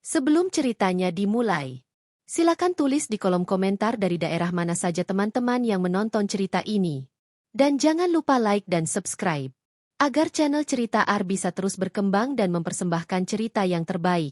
Sebelum ceritanya dimulai, silakan tulis di kolom komentar dari daerah mana saja teman-teman yang menonton cerita ini. Dan jangan lupa like dan subscribe, agar channel Cerita Ar bisa terus berkembang dan mempersembahkan cerita yang terbaik.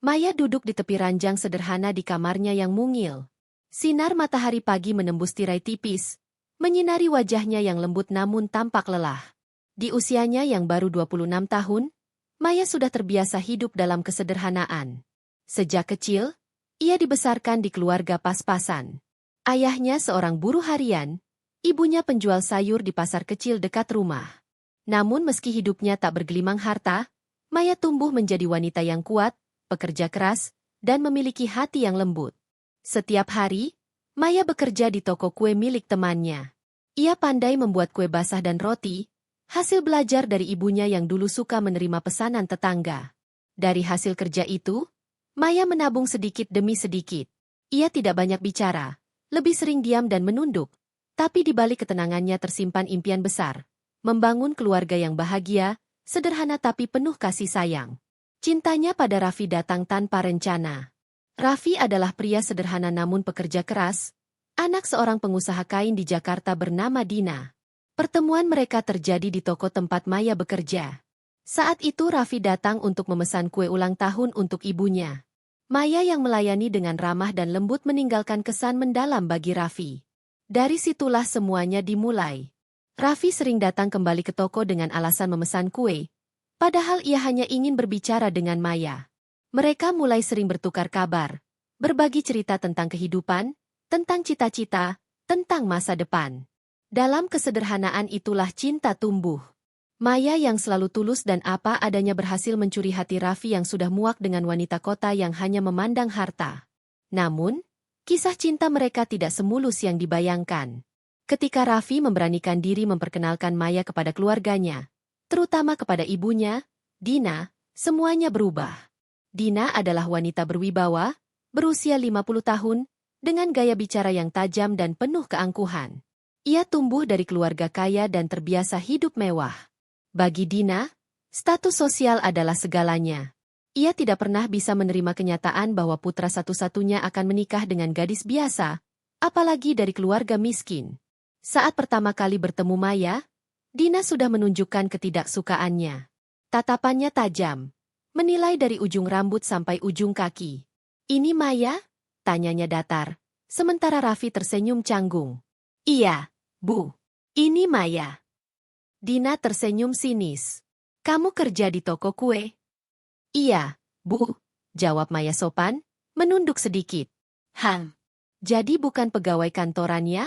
Maya duduk di tepi ranjang sederhana di kamarnya yang mungil. Sinar matahari pagi menembus tirai tipis, menyinari wajahnya yang lembut namun tampak lelah. Di usianya yang baru 26 tahun, Maya sudah terbiasa hidup dalam kesederhanaan. Sejak kecil, ia dibesarkan di keluarga pas-pasan. Ayahnya seorang buruh harian, ibunya penjual sayur di pasar kecil dekat rumah. Namun meski hidupnya tak bergelimang harta, Maya tumbuh menjadi wanita yang kuat, pekerja keras, dan memiliki hati yang lembut. Setiap hari, Maya bekerja di toko kue milik temannya. Ia pandai membuat kue basah dan roti, hasil belajar dari ibunya yang dulu suka menerima pesanan tetangga. Dari hasil kerja itu, Maya menabung sedikit demi sedikit. Ia tidak banyak bicara, lebih sering diam dan menunduk, tapi di balik ketenangannya tersimpan impian besar, membangun keluarga yang bahagia, sederhana tapi penuh kasih sayang. Cintanya pada Raffi datang tanpa rencana. Raffi adalah pria sederhana namun pekerja keras, anak seorang pengusaha kain di Jakarta bernama Dina. Pertemuan mereka terjadi di toko tempat Maya bekerja. Saat itu Raffi datang untuk memesan kue ulang tahun untuk ibunya. Maya yang melayani dengan ramah dan lembut meninggalkan kesan mendalam bagi Raffi. Dari situlah semuanya dimulai. Raffi sering datang kembali ke toko dengan alasan memesan kue, padahal ia hanya ingin berbicara dengan Maya. Mereka mulai sering bertukar kabar, berbagi cerita tentang kehidupan, tentang cita-cita, tentang masa depan. Dalam kesederhanaan itulah cinta tumbuh. Maya yang selalu tulus dan apa adanya berhasil mencuri hati Raffi yang sudah muak dengan wanita kota yang hanya memandang harta. Namun, kisah cinta mereka tidak semulus yang dibayangkan. Ketika Raffi memberanikan diri memperkenalkan Maya kepada keluarganya, terutama kepada ibunya, Dina, semuanya berubah. Dina adalah wanita berwibawa, berusia 50 tahun, dengan gaya bicara yang tajam dan penuh keangkuhan. Ia tumbuh dari keluarga kaya dan terbiasa hidup mewah. Bagi Dina, status sosial adalah segalanya. Ia tidak pernah bisa menerima kenyataan bahwa putra satu-satunya akan menikah dengan gadis biasa, apalagi dari keluarga miskin. Saat pertama kali bertemu Maya, Dina sudah menunjukkan ketidaksukaannya. Tatapannya tajam, menilai dari ujung rambut sampai ujung kaki. "Ini Maya?" tanyanya datar, sementara Raffi tersenyum canggung. "Iya, Bu. Ini Maya." Dina tersenyum sinis. "Kamu kerja di toko kue?" "Iya, Bu," jawab Maya sopan, menunduk sedikit. Jadi bukan pegawai kantorannya?"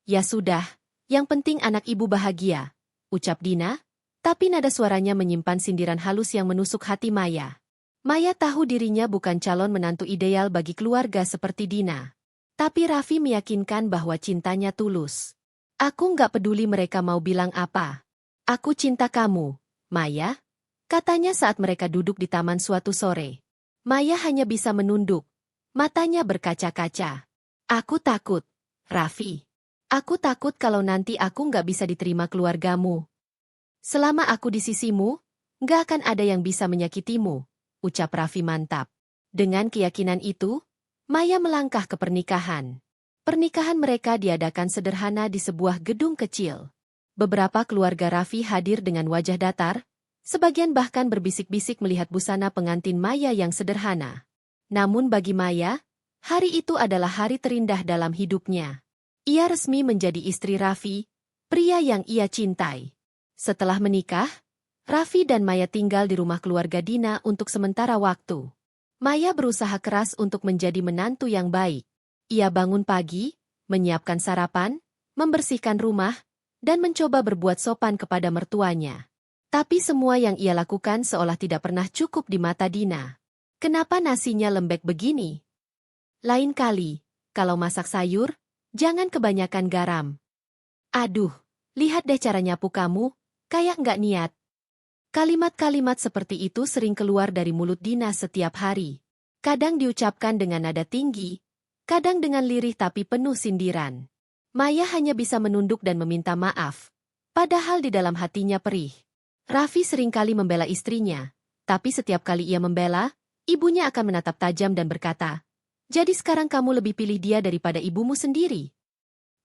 "Ya sudah, yang penting anak ibu bahagia," ucap Dina, tapi nada suaranya menyimpan sindiran halus yang menusuk hati Maya. Maya tahu dirinya bukan calon menantu ideal bagi keluarga seperti Dina. Tapi Raffi meyakinkan bahwa cintanya tulus. "Aku nggak peduli mereka mau bilang apa. Aku cinta kamu, Maya," katanya saat mereka duduk di taman suatu sore. Maya hanya bisa menunduk, matanya berkaca-kaca. "Aku takut, Raffi. Aku takut kalau nanti aku nggak bisa diterima keluargamu. Selama aku di sisimu, nggak akan ada yang bisa menyakitimu," ucap Raffi mantap. Dengan keyakinan itu, Maya melangkah ke pernikahan. Pernikahan mereka diadakan sederhana di sebuah gedung kecil. Beberapa keluarga Raffi hadir dengan wajah datar, sebagian bahkan berbisik-bisik melihat busana pengantin Maya yang sederhana. Namun bagi Maya, hari itu adalah hari terindah dalam hidupnya. Ia resmi menjadi istri Raffi, pria yang ia cintai. Setelah menikah, Raffi dan Maya tinggal di rumah keluarga Dina untuk sementara waktu. Maya berusaha keras untuk menjadi menantu yang baik. Ia bangun pagi, menyiapkan sarapan, membersihkan rumah, dan mencoba berbuat sopan kepada mertuanya. Tapi semua yang ia lakukan seolah tidak pernah cukup di mata Dina. "Kenapa nasinya lembek begini? Lain kali, kalau masak sayur, jangan kebanyakan garam. Aduh, lihat deh cara nyapu kamu, kayak nggak niat." Kalimat-kalimat seperti itu sering keluar dari mulut Dina setiap hari. Kadang diucapkan dengan nada tinggi, kadang dengan lirih tapi penuh sindiran. Maya hanya bisa menunduk dan meminta maaf, padahal di dalam hatinya perih. Raffi seringkali membela istrinya, Tapi setiap kali ia membela, ibunya akan menatap tajam dan berkata, "Jadi sekarang kamu lebih pilih dia daripada ibumu sendiri?"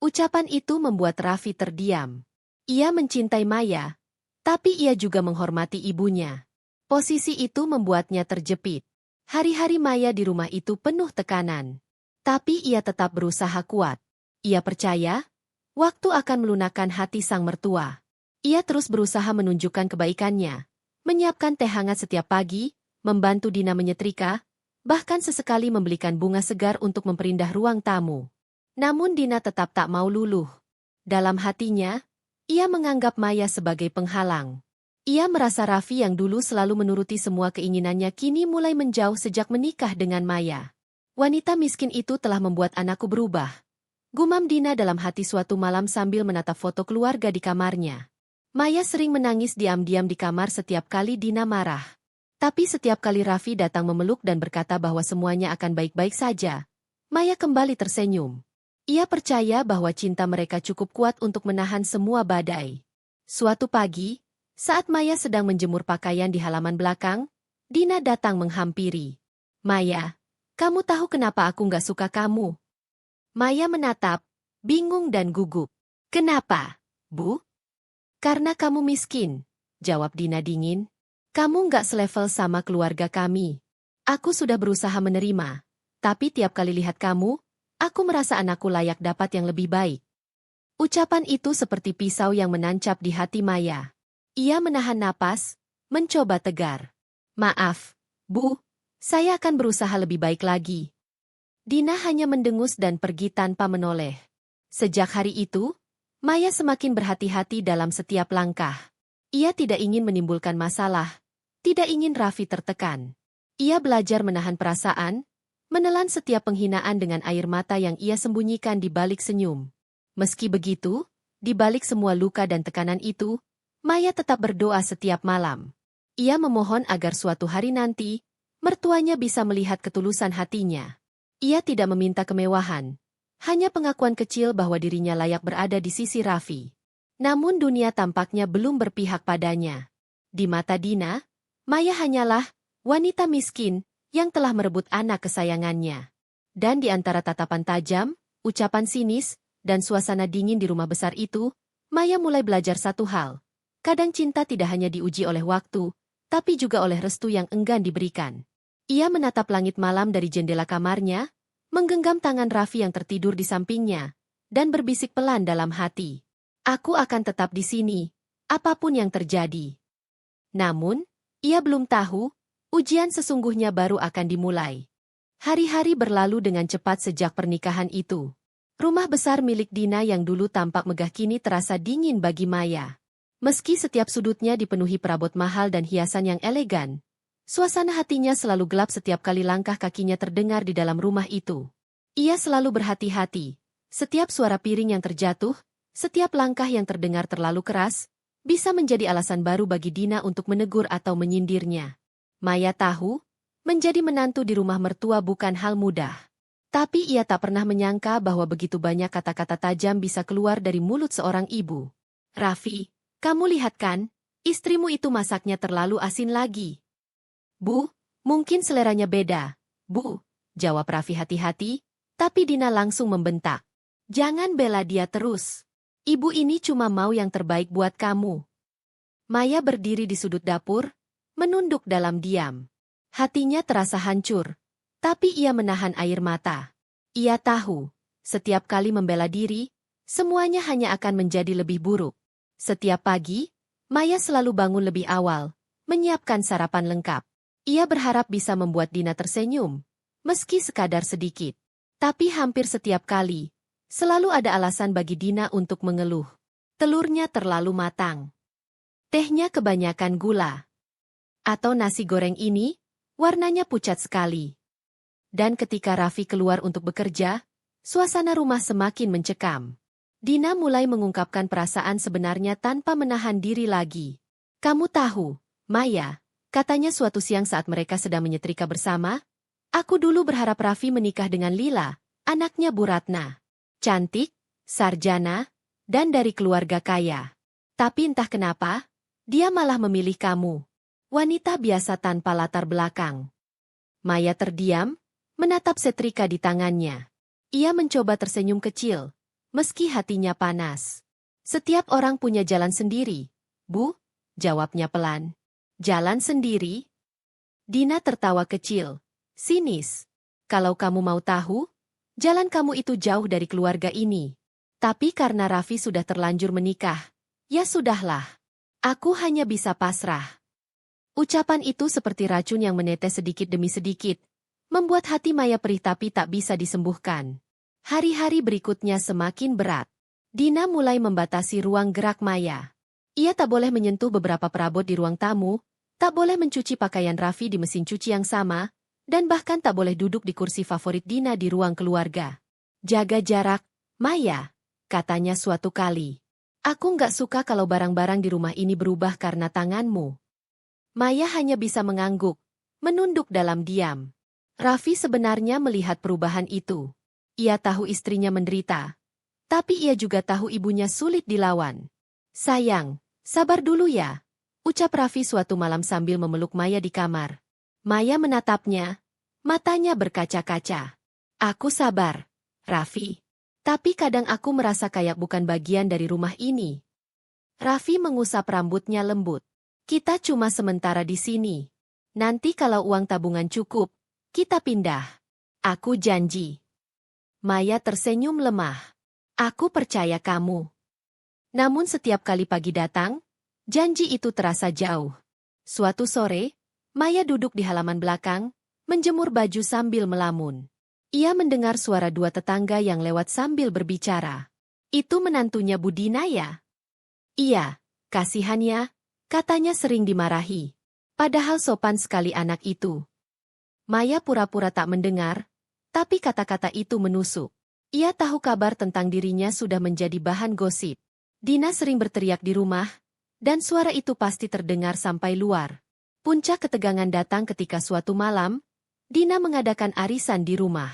Ucapan itu membuat Raffi terdiam. Ia mencintai Maya, tapi ia juga menghormati ibunya. Posisi itu membuatnya terjepit. Hari-hari Maya di rumah itu penuh tekanan. Tapi ia tetap berusaha kuat. Ia percaya, waktu akan melunakkan hati sang mertua. Ia terus berusaha menunjukkan kebaikannya, menyiapkan teh hangat setiap pagi, membantu Dina menyetrika, bahkan sesekali membelikan bunga segar untuk memperindah ruang tamu. Namun Dina tetap tak mau luluh. Dalam hatinya, ia menganggap Maya sebagai penghalang. Ia merasa Raffi yang dulu selalu menuruti semua keinginannya kini mulai menjauh sejak menikah dengan Maya. Wanita miskin itu telah membuat anakku berubah. Gumam Dina dalam hati suatu malam sambil menatap foto keluarga di kamarnya. Maya sering menangis diam-diam di kamar setiap kali Dina marah. Tapi setiap kali Raffi datang memeluk dan berkata bahwa semuanya akan baik-baik saja, Maya kembali tersenyum. Ia percaya bahwa cinta mereka cukup kuat untuk menahan semua badai. Suatu pagi, saat Maya sedang menjemur pakaian di halaman belakang, Dina datang menghampiri. "Maya, kamu tahu kenapa aku nggak suka kamu?" Maya menatap, bingung dan gugup. "Kenapa, Bu?" "Karena kamu miskin," jawab Dina dingin. "Kamu nggak selevel sama keluarga kami. Aku sudah berusaha menerima, tapi tiap kali lihat kamu, aku merasa anakku layak dapat yang lebih baik." Ucapan itu seperti pisau yang menancap di hati Maya. Ia menahan napas, mencoba tegar. "Maaf, Bu, saya akan berusaha lebih baik lagi." Dina hanya mendengus dan pergi tanpa menoleh. Sejak hari itu, Maya semakin berhati-hati dalam setiap langkah. Ia tidak ingin menimbulkan masalah, tidak ingin Raffi tertekan. Ia belajar menahan perasaan, menelan setiap penghinaan dengan air mata yang ia sembunyikan di balik senyum. Meski begitu, di balik semua luka dan tekanan itu, Maya tetap berdoa setiap malam. Ia memohon agar suatu hari nanti, mertuanya bisa melihat ketulusan hatinya. Ia tidak meminta kemewahan, hanya pengakuan kecil bahwa dirinya layak berada di sisi Raffi. Namun dunia tampaknya belum berpihak padanya. Di mata Dina, Maya hanyalah wanita miskin yang telah merebut anak kesayangannya. Dan di antara tatapan tajam, ucapan sinis, dan suasana dingin di rumah besar itu, Maya mulai belajar satu hal. Kadang cinta tidak hanya diuji oleh waktu, tapi juga oleh restu yang enggan diberikan. Ia menatap langit malam dari jendela kamarnya, menggenggam tangan Raffi yang tertidur di sampingnya, dan berbisik pelan dalam hati. "Aku akan tetap di sini, apapun yang terjadi." Namun, ia belum tahu, ujian sesungguhnya baru akan dimulai. Hari-hari berlalu dengan cepat sejak pernikahan itu. Rumah besar milik Dina yang dulu tampak megah kini terasa dingin bagi Maya. Meski setiap sudutnya dipenuhi perabot mahal dan hiasan yang elegan, suasana hatinya selalu gelap setiap kali langkah kakinya terdengar di dalam rumah itu. Ia selalu berhati-hati. Setiap suara piring yang terjatuh, setiap langkah yang terdengar terlalu keras, bisa menjadi alasan baru bagi Dina untuk menegur atau menyindirnya. Maya tahu, menjadi menantu di rumah mertua bukan hal mudah. Tapi ia tak pernah menyangka bahwa begitu banyak kata-kata tajam bisa keluar dari mulut seorang ibu. "Raffi, kamu lihat kan, istrimu itu masaknya terlalu asin lagi." "Bu, mungkin seleranya beda, Bu," jawab Raffi hati-hati, tapi Dina langsung membentak. "Jangan bela dia terus. Ibu ini cuma mau yang terbaik buat kamu." Maya berdiri di sudut dapur, menunduk dalam diam. Hatinya terasa hancur, tapi ia menahan air mata. Ia tahu, setiap kali membela diri, semuanya hanya akan menjadi lebih buruk. Setiap pagi, Maya selalu bangun lebih awal, menyiapkan sarapan lengkap. Ia berharap bisa membuat Dina tersenyum, meski sekadar sedikit. Tapi hampir setiap kali, selalu ada alasan bagi Dina untuk mengeluh. Telurnya terlalu matang. Tehnya kebanyakan gula. Atau nasi goreng ini, warnanya pucat sekali. Dan ketika Raffi keluar untuk bekerja, suasana rumah semakin mencekam. Dina mulai mengungkapkan perasaan sebenarnya tanpa menahan diri lagi. "Kamu tahu, Maya," katanya suatu siang saat mereka sedang menyetrika bersama, "aku dulu berharap Raffi menikah dengan Lila, anaknya Bu Ratna. Cantik, sarjana, dan dari keluarga kaya. Tapi entah kenapa, dia malah memilih kamu." Wanita biasa tanpa latar belakang. Maya terdiam, menatap setrika di tangannya. Ia mencoba tersenyum kecil, meski hatinya panas. Setiap orang punya jalan sendiri, Bu, jawabnya pelan. Jalan sendiri? Dina tertawa kecil, sinis. Kalau kamu mau tahu, jalan kamu itu jauh dari keluarga ini. Tapi karena Raffi sudah terlanjur menikah, ya sudahlah. Aku hanya bisa pasrah. Ucapan itu seperti racun yang menetes sedikit demi sedikit, membuat hati Maya perih tapi tak bisa disembuhkan. Hari-hari berikutnya semakin berat. Dina mulai membatasi ruang gerak Maya. Ia tak boleh menyentuh beberapa perabot di ruang tamu, tak boleh mencuci pakaian Raffi di mesin cuci yang sama, dan bahkan tak boleh duduk di kursi favorit Dina di ruang keluarga. Jaga jarak, Maya, katanya suatu kali. Aku nggak suka kalau barang-barang di rumah ini berubah karena tanganmu. Maya hanya bisa mengangguk, menunduk dalam diam. Raffi sebenarnya melihat perubahan itu. Ia tahu istrinya menderita, tapi ia juga tahu ibunya sulit dilawan. Sayang, sabar dulu ya, ucap Raffi suatu malam sambil memeluk Maya di kamar. Maya menatapnya, matanya berkaca-kaca. Aku sabar, Raffi. Tapi kadang aku merasa kayak bukan bagian dari rumah ini. Raffi mengusap rambutnya lembut. Kita cuma sementara di sini. Nanti kalau uang tabungan cukup, kita pindah. Aku janji. Maya tersenyum lemah. Aku percaya kamu. Namun setiap kali pagi datang, janji itu terasa jauh. Suatu sore, Maya duduk di halaman belakang, menjemur baju sambil melamun. Ia mendengar suara dua tetangga yang lewat sambil berbicara. Itu menantunya Bu Dina ya? Iya, kasihannya, katanya sering dimarahi. Padahal sopan sekali anak itu. Maya pura-pura tak mendengar, tapi kata-kata itu menusuk. Ia tahu kabar tentang dirinya sudah menjadi bahan gosip. Dina sering berteriak di rumah, dan suara itu pasti terdengar sampai luar. Puncak ketegangan datang ketika suatu malam, Dina mengadakan arisan di rumah.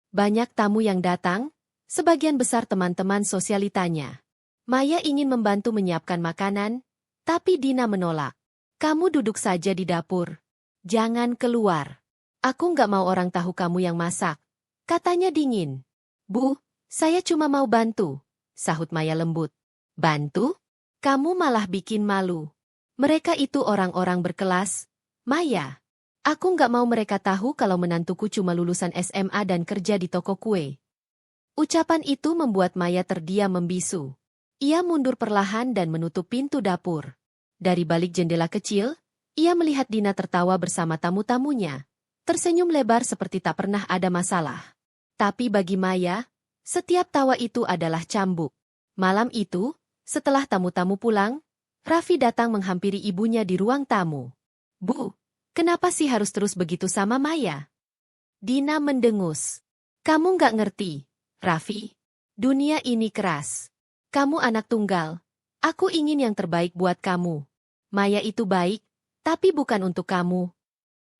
Banyak tamu yang datang, sebagian besar teman-teman sosialitanya. Maya ingin membantu menyiapkan makanan, tapi Dina menolak. Kamu duduk saja di dapur. Jangan keluar. Aku nggak mau orang tahu kamu yang masak. Katanya dingin. Bu, saya cuma mau bantu, sahut Maya lembut. Bantu? Kamu malah bikin malu. Mereka itu orang-orang berkelas. Maya, aku nggak mau mereka tahu kalau menantuku cuma lulusan SMA dan kerja di toko kue. Ucapan itu membuat Maya terdiam membisu. Ia mundur perlahan dan menutup pintu dapur. Dari balik jendela kecil, ia melihat Dina tertawa bersama tamu-tamunya. Tersenyum lebar seperti tak pernah ada masalah. Tapi bagi Maya, setiap tawa itu adalah cambuk. Malam itu, setelah tamu-tamu pulang, Raffi datang menghampiri ibunya di ruang tamu. Bu, kenapa sih harus terus begitu sama Maya? Dina mendengus. Kamu nggak ngerti, Raffi. Dunia ini keras. Kamu anak tunggal. Aku ingin yang terbaik buat kamu. Maya itu baik, tapi bukan untuk kamu.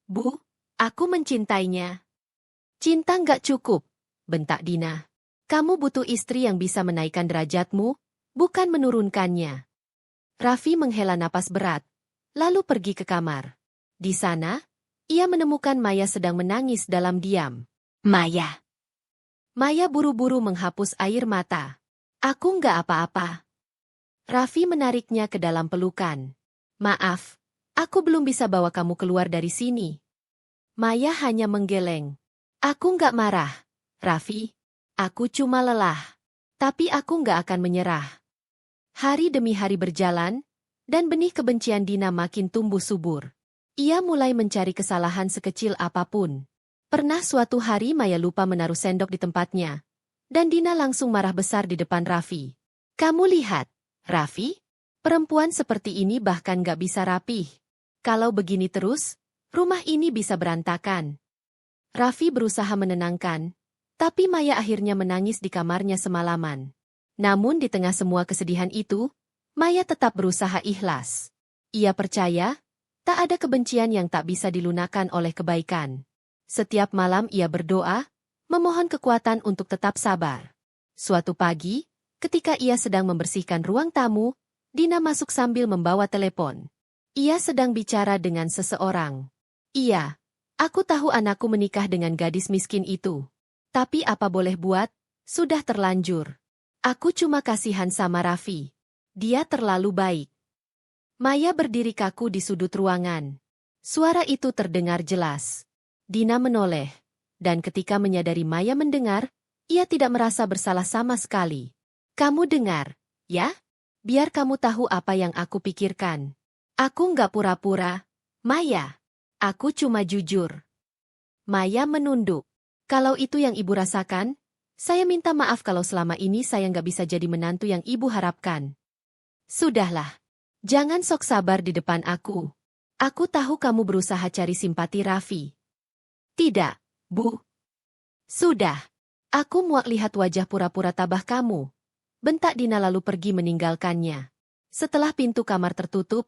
Bu, aku mencintainya. Cinta nggak cukup, bentak Dina. Kamu butuh istri yang bisa menaikkan derajatmu, bukan menurunkannya. Raffi menghela napas berat, lalu pergi ke kamar. Di sana, ia menemukan Maya sedang menangis dalam diam. Maya. Maya buru-buru menghapus air mata. Aku nggak apa-apa. Raffi menariknya ke dalam pelukan. Maaf, aku belum bisa bawa kamu keluar dari sini. Maya hanya menggeleng. Aku nggak marah, Raffi. Aku cuma lelah. Tapi aku nggak akan menyerah. Hari demi hari berjalan, dan benih kebencian Dina makin tumbuh subur. Ia mulai mencari kesalahan sekecil apapun. Pernah suatu hari Maya lupa menaruh sendok di tempatnya, dan Dina langsung marah besar di depan Raffi. Kamu lihat, Raffi? Perempuan seperti ini bahkan gak bisa rapih. Kalau begini terus, rumah ini bisa berantakan. Raffi berusaha menenangkan, tapi Maya akhirnya menangis di kamarnya semalaman. Namun di tengah semua kesedihan itu, Maya tetap berusaha ikhlas. Ia percaya, tak ada kebencian yang tak bisa dilunakkan oleh kebaikan. Setiap malam ia berdoa, memohon kekuatan untuk tetap sabar. Suatu pagi, ketika ia sedang membersihkan ruang tamu, Dina masuk sambil membawa telepon. Ia sedang bicara dengan seseorang. Iya, aku tahu anakku menikah dengan gadis miskin itu. Tapi apa boleh buat, sudah terlanjur. Aku cuma kasihan sama Raffi. Dia terlalu baik. Maya berdiri kaku di sudut ruangan. Suara itu terdengar jelas. Dina menoleh. Dan ketika menyadari Maya mendengar, ia tidak merasa bersalah sama sekali. Kamu dengar, ya? Biar kamu tahu apa yang aku pikirkan. Aku nggak pura-pura. Maya, aku cuma jujur. Maya menunduk. Kalau itu yang ibu rasakan, saya minta maaf kalau selama ini saya nggak bisa jadi menantu yang ibu harapkan. Sudahlah. Jangan sok sabar di depan aku. Aku tahu kamu berusaha cari simpati Raffi. Tidak, Bu. Sudah. Aku muak lihat wajah pura-pura tabah kamu. Bentak Dina lalu pergi meninggalkannya. Setelah pintu kamar tertutup,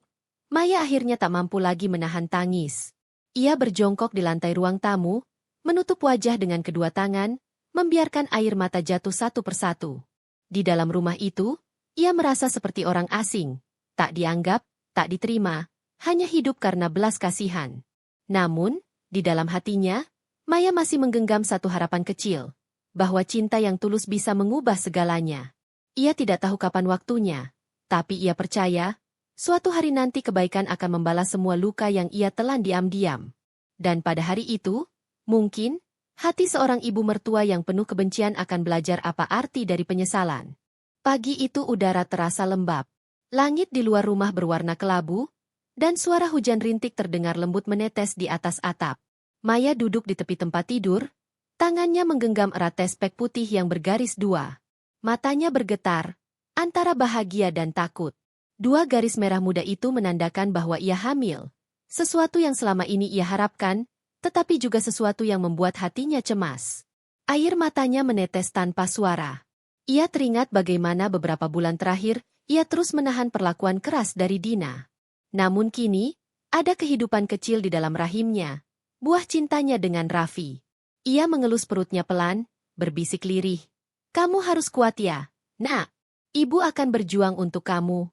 Maya akhirnya tak mampu lagi menahan tangis. Ia berjongkok di lantai ruang tamu, menutup wajah dengan kedua tangan, membiarkan air mata jatuh satu persatu. Di dalam rumah itu, ia merasa seperti orang asing. Tak dianggap, tak diterima, hanya hidup karena belas kasihan. Namun, di dalam hatinya, Maya masih menggenggam satu harapan kecil, bahwa cinta yang tulus bisa mengubah segalanya. Ia tidak tahu kapan waktunya, tapi ia percaya, suatu hari nanti kebaikan akan membalas semua luka yang ia telan diam-diam. Dan pada hari itu, mungkin, hati seorang ibu mertua yang penuh kebencian akan belajar apa arti dari penyesalan. Pagi itu udara terasa lembab. Langit di luar rumah berwarna kelabu, dan suara hujan rintik terdengar lembut menetes di atas atap. Maya duduk di tepi tempat tidur, tangannya menggenggam erat tespek putih yang bergaris dua. Matanya bergetar, antara bahagia dan takut. Dua garis merah muda itu menandakan bahwa ia hamil. Sesuatu yang selama ini ia harapkan, tetapi juga sesuatu yang membuat hatinya cemas. Air matanya menetes tanpa suara. Ia teringat bagaimana beberapa bulan terakhir, ia terus menahan perlakuan keras dari Dina. Namun kini, ada kehidupan kecil di dalam rahimnya, buah cintanya dengan Raffi. Ia mengelus perutnya pelan, berbisik lirih. Kamu harus kuat ya, Nak. Ibu akan berjuang untuk kamu.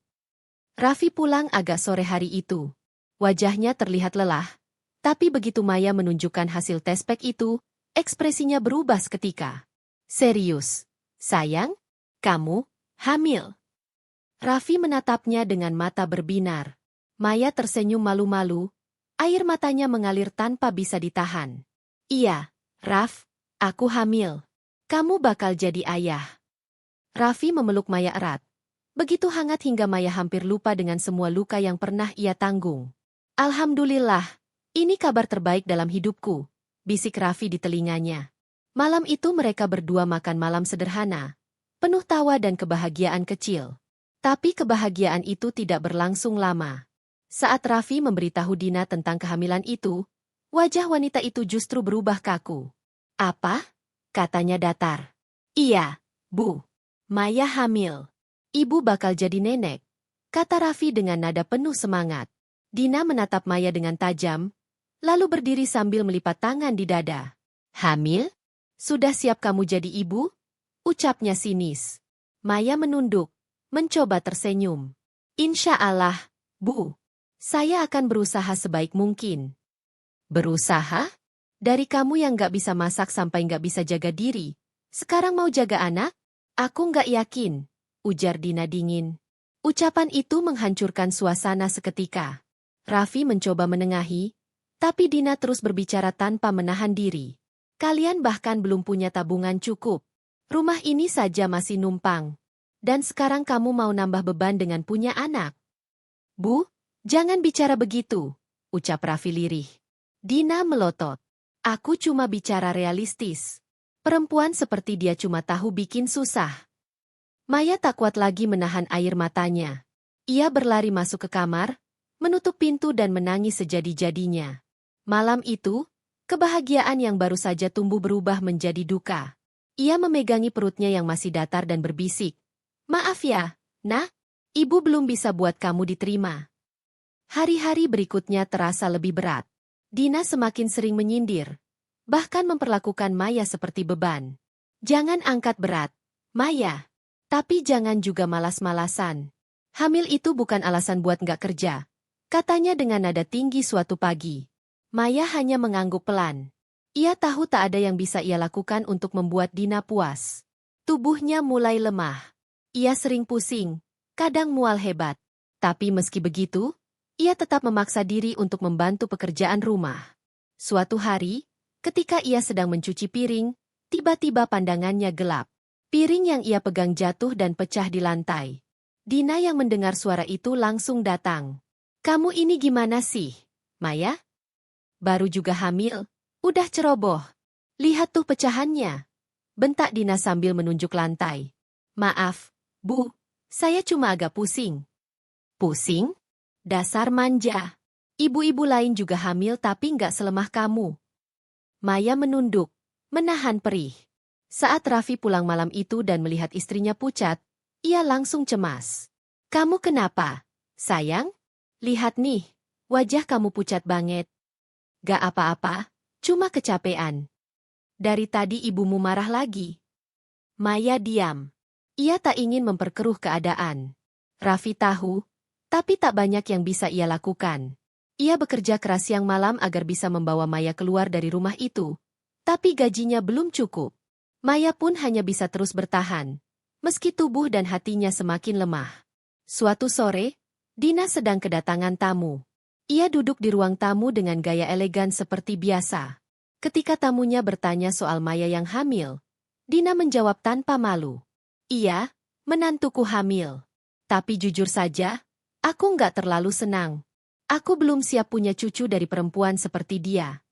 Raffi pulang agak sore hari itu. Wajahnya terlihat lelah, tapi begitu Maya menunjukkan hasil tespek itu, ekspresinya berubah seketika. Serius, sayang, kamu hamil. Raffi menatapnya dengan mata berbinar. Maya tersenyum malu-malu, air matanya mengalir tanpa bisa ditahan. Iya, Raff, aku hamil. Kamu bakal jadi ayah. Raffi memeluk Maya erat. Begitu hangat hingga Maya hampir lupa dengan semua luka yang pernah ia tanggung. Alhamdulillah, ini kabar terbaik dalam hidupku, bisik Raffi di telinganya. Malam itu mereka berdua makan malam sederhana, penuh tawa dan kebahagiaan kecil. Tapi kebahagiaan itu tidak berlangsung lama. Saat Raffi memberitahu Dina tentang kehamilan itu, wajah wanita itu justru berubah kaku. Apa? Katanya datar. Iya, Bu. Maya hamil. Ibu bakal jadi nenek, kata Raffi dengan nada penuh semangat. Dina menatap Maya dengan tajam, lalu berdiri sambil melipat tangan di dada. Hamil? Sudah siap kamu jadi ibu? Ucapnya sinis. Maya menunduk, mencoba tersenyum. Insya Allah, Bu. Saya akan berusaha sebaik mungkin. Berusaha? Dari kamu yang gak bisa masak sampai gak bisa jaga diri, sekarang mau jaga anak? Aku gak yakin, ujar Dina dingin. Ucapan itu menghancurkan suasana seketika. Raffi mencoba menengahi, tapi Dina terus berbicara tanpa menahan diri. Kalian bahkan belum punya tabungan cukup. Rumah ini saja masih numpang. Dan sekarang kamu mau nambah beban dengan punya anak. Bu, jangan bicara begitu, ucap Raffi lirih. Dina melotot. Aku cuma bicara realistis. Perempuan seperti dia cuma tahu bikin susah. Maya tak kuat lagi menahan air matanya. Ia berlari masuk ke kamar, menutup pintu dan menangis sejadi-jadinya. Malam itu, kebahagiaan yang baru saja tumbuh berubah menjadi duka. Ia memegangi perutnya yang masih datar dan berbisik. Maaf ya, Nak, ibu belum bisa buat kamu diterima. Hari-hari berikutnya terasa lebih berat. Dina semakin sering menyindir, bahkan memperlakukan Maya seperti beban. Jangan angkat berat, Maya. Tapi jangan juga malas-malasan. Hamil itu bukan alasan buat nggak kerja. Katanya dengan nada tinggi suatu pagi. Maya hanya mengangguk pelan. Ia tahu tak ada yang bisa ia lakukan untuk membuat Dina puas. Tubuhnya mulai lemah. Ia sering pusing, kadang mual hebat. Tapi meski begitu, ia tetap memaksa diri untuk membantu pekerjaan rumah. Suatu hari, ketika ia sedang mencuci piring, tiba-tiba pandangannya gelap. Piring yang ia pegang jatuh dan pecah di lantai. Dina yang mendengar suara itu langsung datang. "Kamu ini gimana sih, Maya? Baru juga hamil, udah ceroboh. Lihat tuh pecahannya," bentak Dina sambil menunjuk lantai. "Maaf, Bu, saya cuma agak pusing." "Pusing? Dasar manja. Ibu-ibu lain juga hamil tapi nggak selemah kamu." Maya menunduk, menahan perih. Saat Raffi pulang malam itu dan melihat istrinya pucat, ia langsung cemas. "Kamu kenapa, sayang? Lihat nih, wajah kamu pucat banget." "Gak apa-apa, cuma kecapean." "Dari tadi ibumu marah lagi." Maya diam. Ia tak ingin memperkeruh keadaan. Raffi tahu, tapi tak banyak yang bisa ia lakukan. Ia bekerja keras siang malam agar bisa membawa Maya keluar dari rumah itu, tapi gajinya belum cukup. Maya pun hanya bisa terus bertahan, meski tubuh dan hatinya semakin lemah. Suatu sore, Dina sedang kedatangan tamu. Ia duduk di ruang tamu dengan gaya elegan seperti biasa. Ketika tamunya bertanya soal Maya yang hamil, Dina menjawab tanpa malu. "Iya, menantuku hamil. Tapi jujur saja, aku nggak terlalu senang. Aku belum siap punya cucu dari perempuan seperti dia."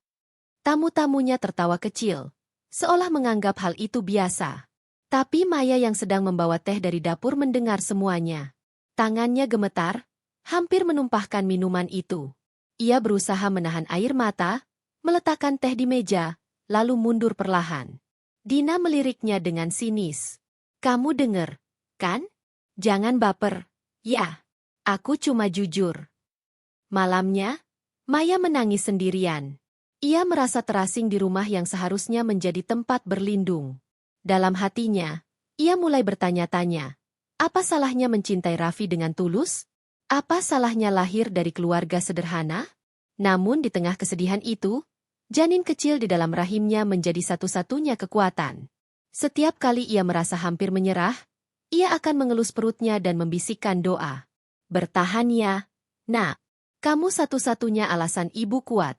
Tamu-tamunya tertawa kecil, seolah menganggap hal itu biasa. Tapi Maya yang sedang membawa teh dari dapur mendengar semuanya. Tangannya gemetar, hampir menumpahkan minuman itu. Ia berusaha menahan air mata, meletakkan teh di meja, lalu mundur perlahan. Dina meliriknya dengan sinis. "Kamu denger, kan? Jangan baper." "Ya, aku cuma jujur." Malamnya, Maya menangis sendirian. Ia merasa terasing di rumah yang seharusnya menjadi tempat berlindung. Dalam hatinya, ia mulai bertanya-tanya, apa salahnya mencintai Raffi dengan tulus? Apa salahnya lahir dari keluarga sederhana? Namun di tengah kesedihan itu, janin kecil di dalam rahimnya menjadi satu-satunya kekuatan. Setiap kali ia merasa hampir menyerah, ia akan mengelus perutnya dan membisikkan doa. "Bertahan ya, Nak. Kamu satu-satunya alasan ibu kuat."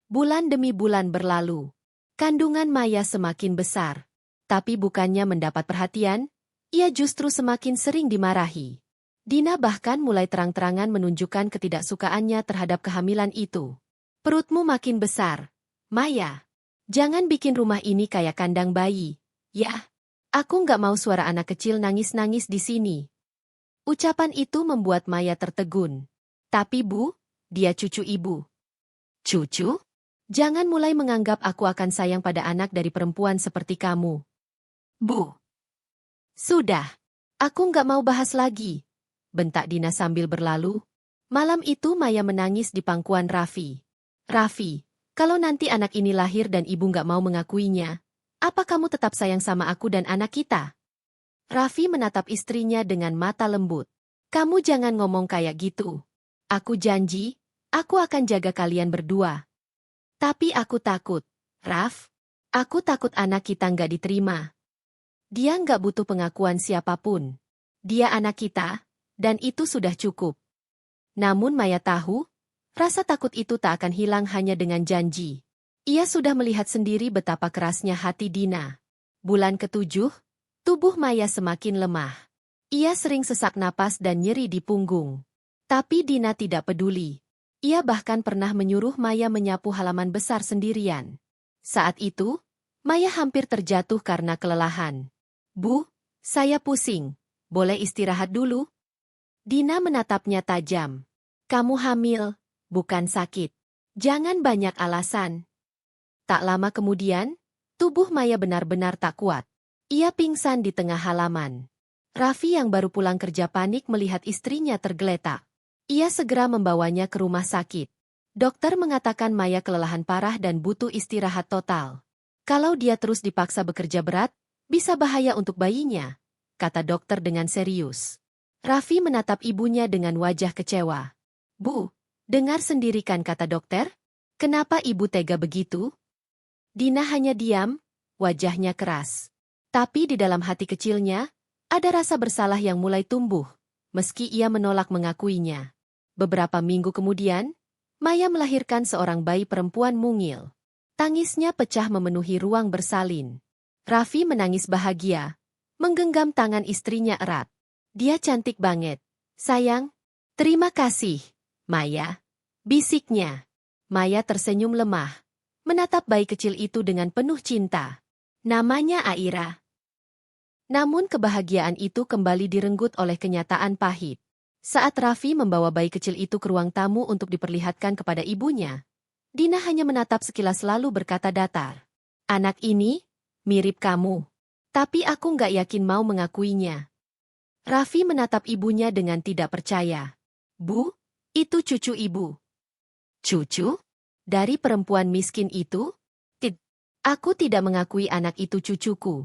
Bulan demi bulan berlalu. Kandungan Maya semakin besar. Tapi bukannya mendapat perhatian, ia justru semakin sering dimarahi. Dina bahkan mulai terang-terangan menunjukkan ketidaksukaannya terhadap kehamilan itu. "Perutmu makin besar, Maya. Jangan bikin rumah ini kayak kandang bayi. Ya, aku nggak mau suara anak kecil nangis-nangis di sini." Ucapan itu membuat Maya tertegun. "Tapi Bu, dia cucu ibu." "Cucu? Jangan mulai menganggap aku akan sayang pada anak dari perempuan seperti kamu." "Bu." "Sudah. Aku nggak mau bahas lagi," bentak Dina sambil berlalu. Malam itu Maya menangis di pangkuan Raffi. "Raffi, kalau nanti anak ini lahir dan ibu nggak mau mengakuinya, apa kamu tetap sayang sama aku dan anak kita?" Raffi menatap istrinya dengan mata lembut. "Kamu jangan ngomong kayak gitu. Aku janji, aku akan jaga kalian berdua." "Tapi aku takut, Raf. Aku takut anak kita nggak diterima. Dia nggak butuh pengakuan siapapun. Dia anak kita, dan itu sudah cukup." Namun Maya tahu, rasa takut itu tak akan hilang hanya dengan janji. Ia sudah melihat sendiri betapa kerasnya hati Dina. Bulan ke-7, tubuh Maya semakin lemah. Ia sering sesak napas dan nyeri di punggung. Tapi Dina tidak peduli. Ia bahkan pernah menyuruh Maya menyapu halaman besar sendirian. Saat itu, Maya hampir terjatuh karena kelelahan. "Bu, saya pusing. Boleh istirahat dulu?" Dina menatapnya tajam. "Kamu hamil, bukan sakit. Jangan banyak alasan." Tak lama kemudian, tubuh Maya benar-benar tak kuat. Ia pingsan di tengah halaman. Raffi yang baru pulang kerja panik melihat istrinya tergeletak. Ia segera membawanya ke rumah sakit. Dokter mengatakan Maya kelelahan parah dan butuh istirahat total. "Kalau dia terus dipaksa bekerja berat, bisa bahaya untuk bayinya," kata dokter dengan serius. Raffi menatap ibunya dengan wajah kecewa. "Bu, Dengar sendiri kan kata dokter? Kenapa ibu tega begitu? Dina hanya diam, wajahnya keras. Tapi di dalam hati kecilnya, ada rasa bersalah yang mulai tumbuh, meski ia menolak mengakuinya. Beberapa minggu kemudian, Maya melahirkan seorang bayi perempuan mungil. Tangisnya pecah memenuhi ruang bersalin. Raffi menangis bahagia, menggenggam tangan istrinya erat. Dia cantik banget. Sayang, terima kasih, Maya. Bisiknya. Maya tersenyum lemah, menatap bayi kecil itu dengan penuh cinta. Namanya Aira. Namun kebahagiaan itu kembali direnggut oleh kenyataan pahit. Saat Raffi membawa bayi kecil itu ke ruang tamu untuk diperlihatkan kepada ibunya, Dina hanya menatap sekilas lalu berkata datar. Anak ini mirip kamu. Tapi aku nggak yakin mau mengakuinya. Raffi menatap ibunya dengan tidak percaya. Bu, itu cucu ibu. Cucu? Dari perempuan miskin itu? Aku tidak mengakui anak itu cucuku.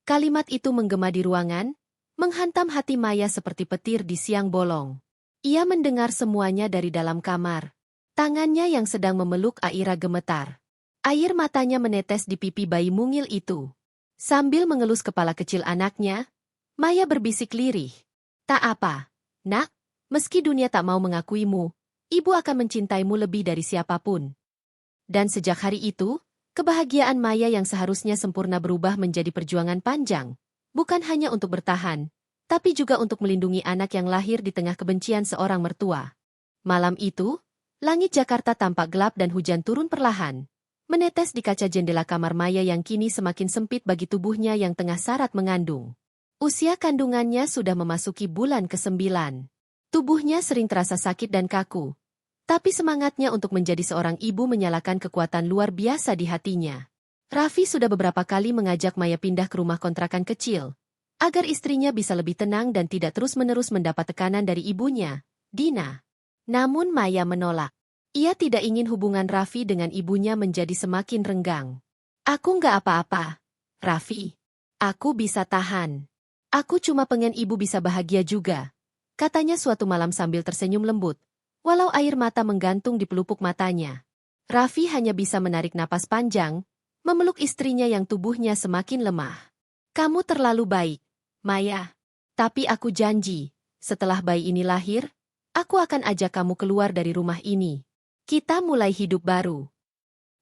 Kalimat itu menggema di ruangan, menghantam hati Maya seperti petir di siang bolong. Ia mendengar semuanya dari dalam kamar. Tangannya yang sedang memeluk Aira gemetar. Air matanya menetes di pipi bayi mungil itu. Sambil mengelus kepala kecil anaknya, Maya berbisik lirih. Tak apa, nak, meski dunia tak mau mengakuimu, ibu akan mencintaimu lebih dari siapapun. Dan sejak hari itu, kebahagiaan Maya yang seharusnya sempurna berubah menjadi perjuangan panjang, bukan hanya untuk bertahan, tapi juga untuk melindungi anak yang lahir di tengah kebencian seorang mertua. Malam itu, langit Jakarta tampak gelap dan hujan turun perlahan, menetes di kaca jendela kamar Maya yang kini semakin sempit bagi tubuhnya yang tengah syarat mengandung. Usia kandungannya sudah memasuki bulan ke-9. Tubuhnya sering terasa sakit dan kaku. Tapi semangatnya untuk menjadi seorang ibu menyalakan kekuatan luar biasa di hatinya. Raffi sudah beberapa kali mengajak Maya pindah ke rumah kontrakan kecil, agar istrinya bisa lebih tenang dan tidak terus-menerus mendapat tekanan dari ibunya, Dina. Namun Maya menolak. Ia tidak ingin hubungan Raffi dengan ibunya menjadi semakin renggang. Aku nggak apa-apa, Raffi. Aku bisa tahan. Aku cuma pengen ibu bisa bahagia juga, katanya suatu malam sambil tersenyum lembut. Walau air mata menggantung di pelupuk matanya, Raffi hanya bisa menarik napas panjang, memeluk istrinya yang tubuhnya semakin lemah. Kamu terlalu baik, Maya. Tapi aku janji, setelah bayi ini lahir, aku akan ajak kamu keluar dari rumah ini. Kita mulai hidup baru.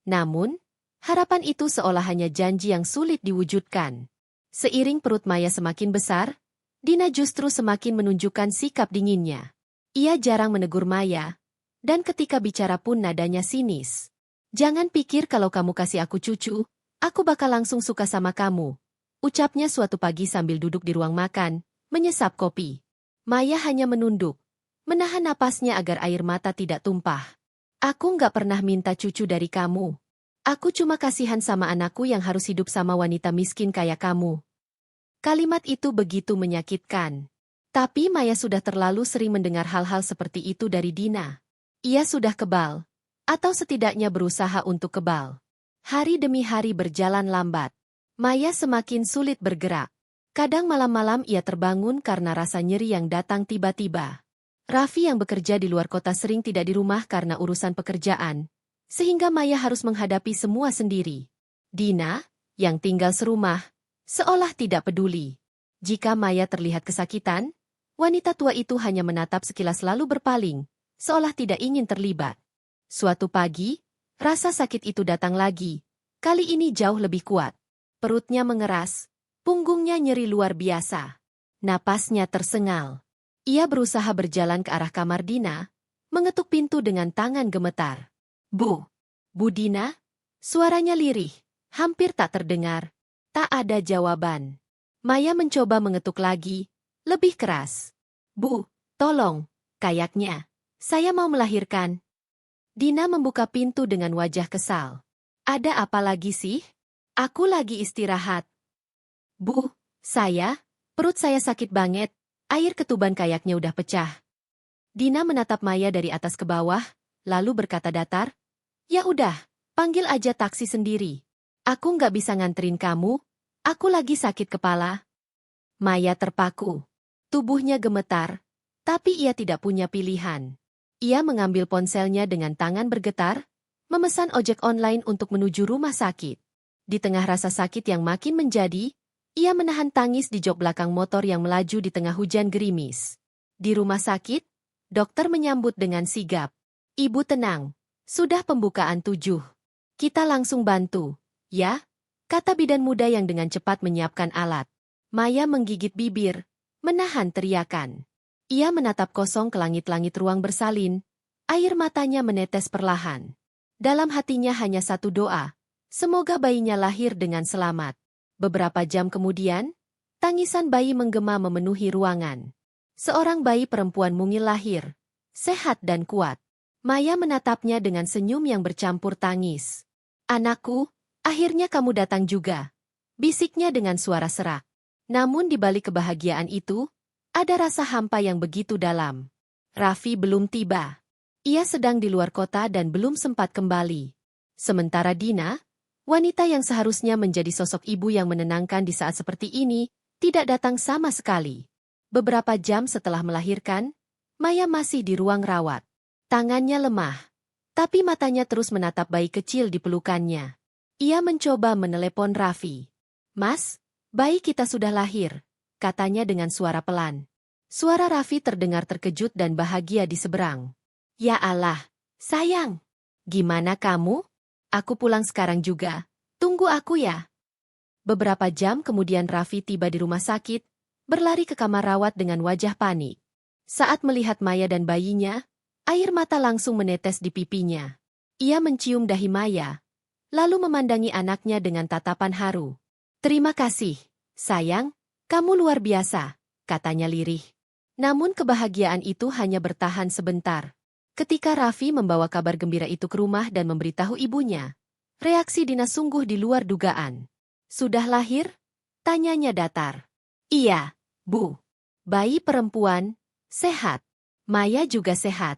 Namun, harapan itu seolah hanya janji yang sulit diwujudkan. Seiring perut Maya semakin besar, Dina justru semakin menunjukkan sikap dinginnya. Ia jarang menegur Maya, dan ketika bicara pun nadanya sinis. Jangan pikir kalau kamu kasih aku cucu, aku bakal langsung suka sama kamu. Ucapnya suatu pagi sambil duduk di ruang makan, menyesap kopi. Maya hanya menunduk, menahan napasnya agar air mata tidak tumpah. Aku nggak pernah minta cucu dari kamu. Aku cuma kasihan sama anakku yang harus hidup sama wanita miskin kayak kamu. Kalimat itu begitu menyakitkan. Tapi Maya sudah terlalu sering mendengar hal-hal seperti itu dari Dina. Ia sudah kebal, atau setidaknya berusaha untuk kebal. Hari demi hari berjalan lambat. Maya semakin sulit bergerak. Kadang malam-malam ia terbangun karena rasa nyeri yang datang tiba-tiba. Raffi yang bekerja di luar kota sering tidak di rumah karena urusan pekerjaan, sehingga Maya harus menghadapi semua sendiri. Dina, yang tinggal serumah, seolah tidak peduli. Jika Maya terlihat kesakitan, wanita tua itu hanya menatap sekilas lalu berpaling, seolah tidak ingin terlibat. Suatu pagi, rasa sakit itu datang lagi, kali ini jauh lebih kuat. Perutnya mengeras, punggungnya nyeri luar biasa. Napasnya tersengal. Ia berusaha berjalan ke arah kamar Dina, mengetuk pintu dengan tangan gemetar. Bu Dina? Suaranya lirih, hampir tak terdengar. Tak ada jawaban. Maya mencoba mengetuk lagi, lebih keras. Bu, tolong, kayaknya. Saya mau melahirkan. Dina membuka pintu dengan wajah kesal. Ada apa lagi sih? Aku lagi istirahat. Bu, perut saya sakit banget, air ketuban kayaknya udah pecah. Dina menatap Maya dari atas ke bawah, lalu berkata datar, ya udah, panggil aja taksi sendiri. Aku nggak bisa nganterin kamu, aku lagi sakit kepala. Maya terpaku. Tubuhnya gemetar, tapi ia tidak punya pilihan. Ia mengambil ponselnya dengan tangan bergetar, memesan ojek online untuk menuju rumah sakit. Di tengah rasa sakit yang makin menjadi, ia menahan tangis di jok belakang motor yang melaju di tengah hujan gerimis. Di rumah sakit, dokter menyambut dengan sigap. Ibu tenang, sudah pembukaan 7. Kita langsung bantu, ya? Kata bidan muda yang dengan cepat menyiapkan alat. Maya menggigit bibir, menahan teriakan. Ia menatap kosong ke langit-langit ruang bersalin, air matanya menetes perlahan. Dalam hatinya hanya satu doa, semoga bayinya lahir dengan selamat. Beberapa jam kemudian, tangisan bayi menggema memenuhi ruangan. Seorang bayi perempuan mungil lahir, sehat dan kuat. Maya menatapnya dengan senyum yang bercampur tangis. Anakku, akhirnya kamu datang juga, bisiknya dengan suara serak. Namun di balik kebahagiaan itu, ada rasa hampa yang begitu dalam. Raffi belum tiba. Ia sedang di luar kota dan belum sempat kembali. Sementara Dina, wanita yang seharusnya menjadi sosok ibu yang menenangkan di saat seperti ini, tidak datang sama sekali. Beberapa jam setelah melahirkan, Maya masih di ruang rawat. Tangannya lemah, tapi matanya terus menatap bayi kecil di pelukannya. Ia mencoba menelepon Raffi. "Mas, bayi kita sudah lahir," katanya dengan suara pelan. Suara Raffi terdengar terkejut dan bahagia di seberang. "Ya Allah, sayang. Gimana kamu? Aku pulang sekarang juga. Tunggu aku ya." Beberapa jam kemudian Raffi tiba di rumah sakit, berlari ke kamar rawat dengan wajah panik. Saat melihat Maya dan bayinya, air mata langsung menetes di pipinya. Ia mencium dahi Maya, lalu memandangi anaknya dengan tatapan haru. "Terima kasih, sayang. Kamu luar biasa," katanya lirih. Namun kebahagiaan itu hanya bertahan sebentar. Ketika Raffi membawa kabar gembira itu ke rumah dan memberitahu ibunya, reaksi Dina sungguh di luar dugaan. "Sudah lahir?" tanyanya datar. "Iya, Bu. Bayi perempuan, sehat. Maya juga sehat."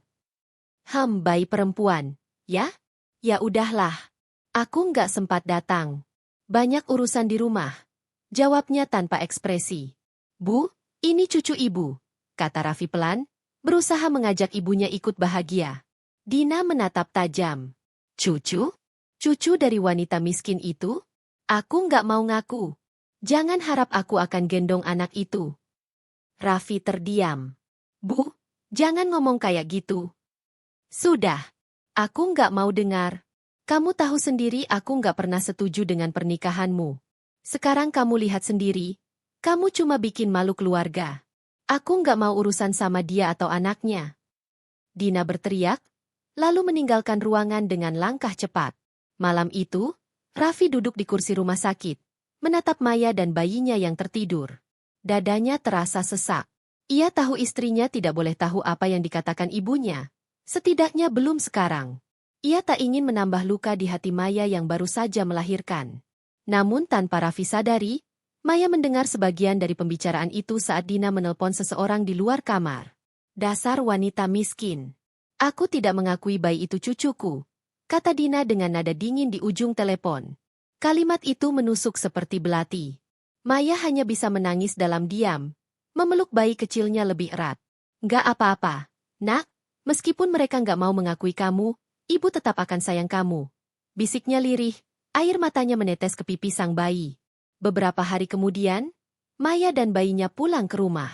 Bayi perempuan, ya? Ya udahlah. Aku nggak sempat datang. Banyak urusan di rumah." Jawabnya tanpa ekspresi. "Bu, ini cucu ibu," kata Raffi pelan, berusaha mengajak ibunya ikut bahagia. Dina menatap tajam. "Cucu? Cucu dari wanita miskin itu? Aku nggak mau ngaku. Jangan harap aku akan gendong anak itu." Raffi terdiam. "Bu, jangan ngomong kayak gitu." "Sudah. Aku nggak mau dengar. Kamu tahu sendiri aku nggak pernah setuju dengan pernikahanmu. Sekarang kamu lihat sendiri, kamu cuma bikin malu keluarga. Aku nggak mau urusan sama dia atau anaknya." Dina berteriak, lalu meninggalkan ruangan dengan langkah cepat. Malam itu, Raffi duduk di kursi rumah sakit, menatap Maya dan bayinya yang tertidur. Dadanya terasa sesak. Ia tahu istrinya tidak boleh tahu apa yang dikatakan ibunya, setidaknya belum sekarang. Ia tak ingin menambah luka di hati Maya yang baru saja melahirkan. Namun tanpa Raffi sadari, Maya mendengar sebagian dari pembicaraan itu saat Dina menelpon seseorang di luar kamar. "Dasar wanita miskin. Aku tidak mengakui bayi itu cucuku," kata Dina dengan nada dingin di ujung telepon. Kalimat itu menusuk seperti belati. Maya hanya bisa menangis dalam diam, memeluk bayi kecilnya lebih erat. "Nggak apa-apa, Nak. Meskipun mereka nggak mau mengakui kamu, ibu tetap akan sayang kamu," bisiknya lirih. Air matanya menetes ke pipi sang bayi. Beberapa hari kemudian, Maya dan bayinya pulang ke rumah.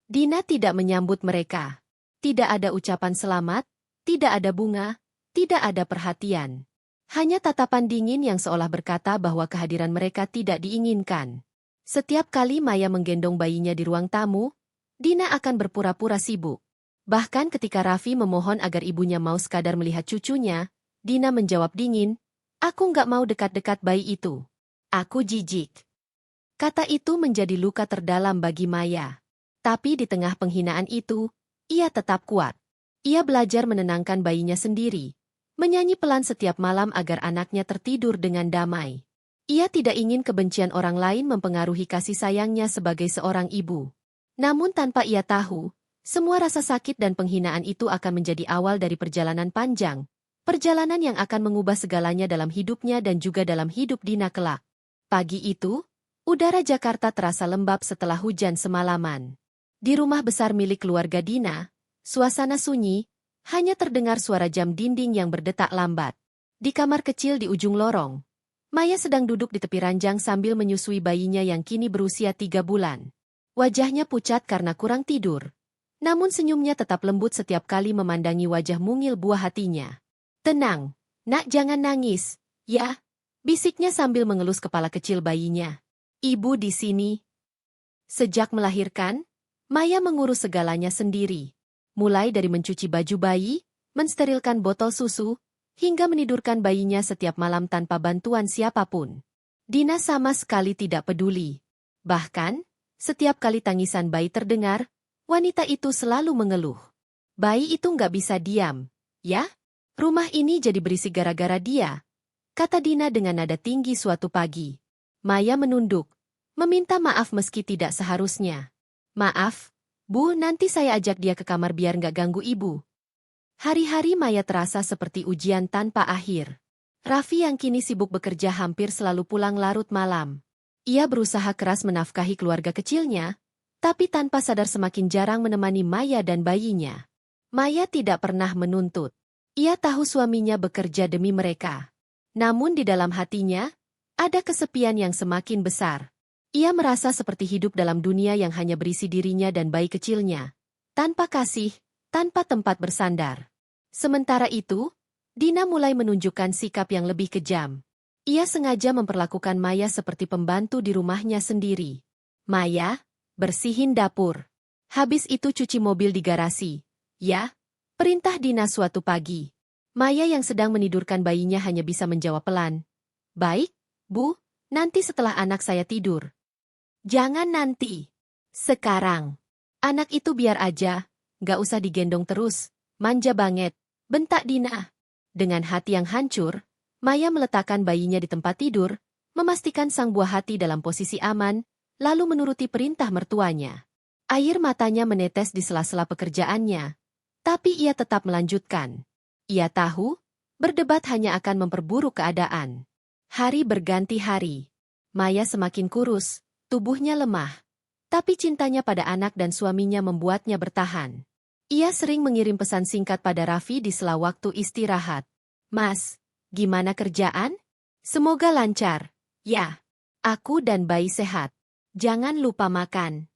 Dina tidak menyambut mereka. Tidak ada ucapan selamat, tidak ada bunga, tidak ada perhatian. Hanya tatapan dingin yang seolah berkata bahwa kehadiran mereka tidak diinginkan. Setiap kali Maya menggendong bayinya di ruang tamu, Dina akan berpura-pura sibuk. Bahkan ketika Raffi memohon agar ibunya mau sekadar melihat cucunya, Dina menjawab dingin, "Aku nggak mau dekat-dekat bayi itu. Aku jijik." Kata itu menjadi luka terdalam bagi Maya. Tapi di tengah penghinaan itu, ia tetap kuat. Ia belajar menenangkan bayinya sendiri, menyanyi pelan setiap malam agar anaknya tertidur dengan damai. Ia tidak ingin kebencian orang lain mempengaruhi kasih sayangnya sebagai seorang ibu. Namun tanpa ia tahu, semua rasa sakit dan penghinaan itu akan menjadi awal dari perjalanan panjang. Perjalanan yang akan mengubah segalanya dalam hidupnya dan juga dalam hidup Dina kelak. Pagi itu, udara Jakarta terasa lembab setelah hujan semalaman. Di rumah besar milik keluarga Dina, suasana sunyi, Hanya terdengar suara jam dinding yang berdetak lambat. Di kamar kecil di ujung lorong, Maya sedang duduk di tepi ranjang sambil menyusui bayinya yang kini berusia 3 bulan. Wajahnya pucat karena kurang tidur. Namun senyumnya tetap lembut setiap kali memandangi wajah mungil buah hatinya. "Tenang, nak, jangan nangis, ya," bisiknya sambil mengelus kepala kecil bayinya. "Ibu di sini." Sejak melahirkan, Maya mengurus segalanya sendiri. Mulai dari mencuci baju bayi, mensterilkan botol susu, hingga menidurkan bayinya setiap malam tanpa bantuan siapapun. Dina sama sekali tidak peduli. Bahkan, setiap kali tangisan bayi terdengar, wanita itu selalu mengeluh. "Bayi itu nggak bisa diam, ya? Rumah ini jadi berisik gara-gara dia," kata Dina dengan nada tinggi suatu pagi. Maya menunduk, meminta maaf meski tidak seharusnya. "Maaf, Bu, nanti saya ajak dia ke kamar biar nggak ganggu ibu." Hari-hari Maya terasa seperti ujian tanpa akhir. Raffi yang kini sibuk bekerja hampir selalu pulang larut malam. Ia berusaha keras menafkahi keluarga kecilnya, tapi tanpa sadar semakin jarang menemani Maya dan bayinya. Maya tidak pernah menuntut. Ia tahu suaminya bekerja demi mereka. Namun di dalam hatinya, ada kesepian yang semakin besar. Ia merasa seperti hidup dalam dunia yang hanya berisi dirinya dan bayi kecilnya. Tanpa kasih, tanpa tempat bersandar. Sementara itu, Dina mulai menunjukkan sikap yang lebih kejam. Ia sengaja memperlakukan Maya seperti pembantu di rumahnya sendiri. "Maya, bersihin dapur. Habis itu cuci mobil di garasi, ya?" perintah Dina suatu pagi. Maya yang sedang menidurkan bayinya hanya bisa menjawab pelan. "Baik, Bu, nanti setelah anak saya tidur." "Jangan nanti. Sekarang. Anak itu biar aja, nggak usah digendong terus, manja banget," bentak Dina. Dengan hati yang hancur, Maya meletakkan bayinya di tempat tidur, memastikan sang buah hati dalam posisi aman, lalu menuruti perintah mertuanya. Air matanya menetes di sela-sela pekerjaannya, tapi ia tetap melanjutkan. Ia tahu, berdebat hanya akan memperburuk keadaan. Hari berganti hari. Maya semakin kurus, tubuhnya lemah. Tapi cintanya pada anak dan suaminya membuatnya bertahan. Ia sering mengirim pesan singkat pada Raffi di sela waktu istirahat. "Mas, gimana kerjaan? Semoga lancar." "Ya, aku dan bayi sehat. Jangan lupa makan."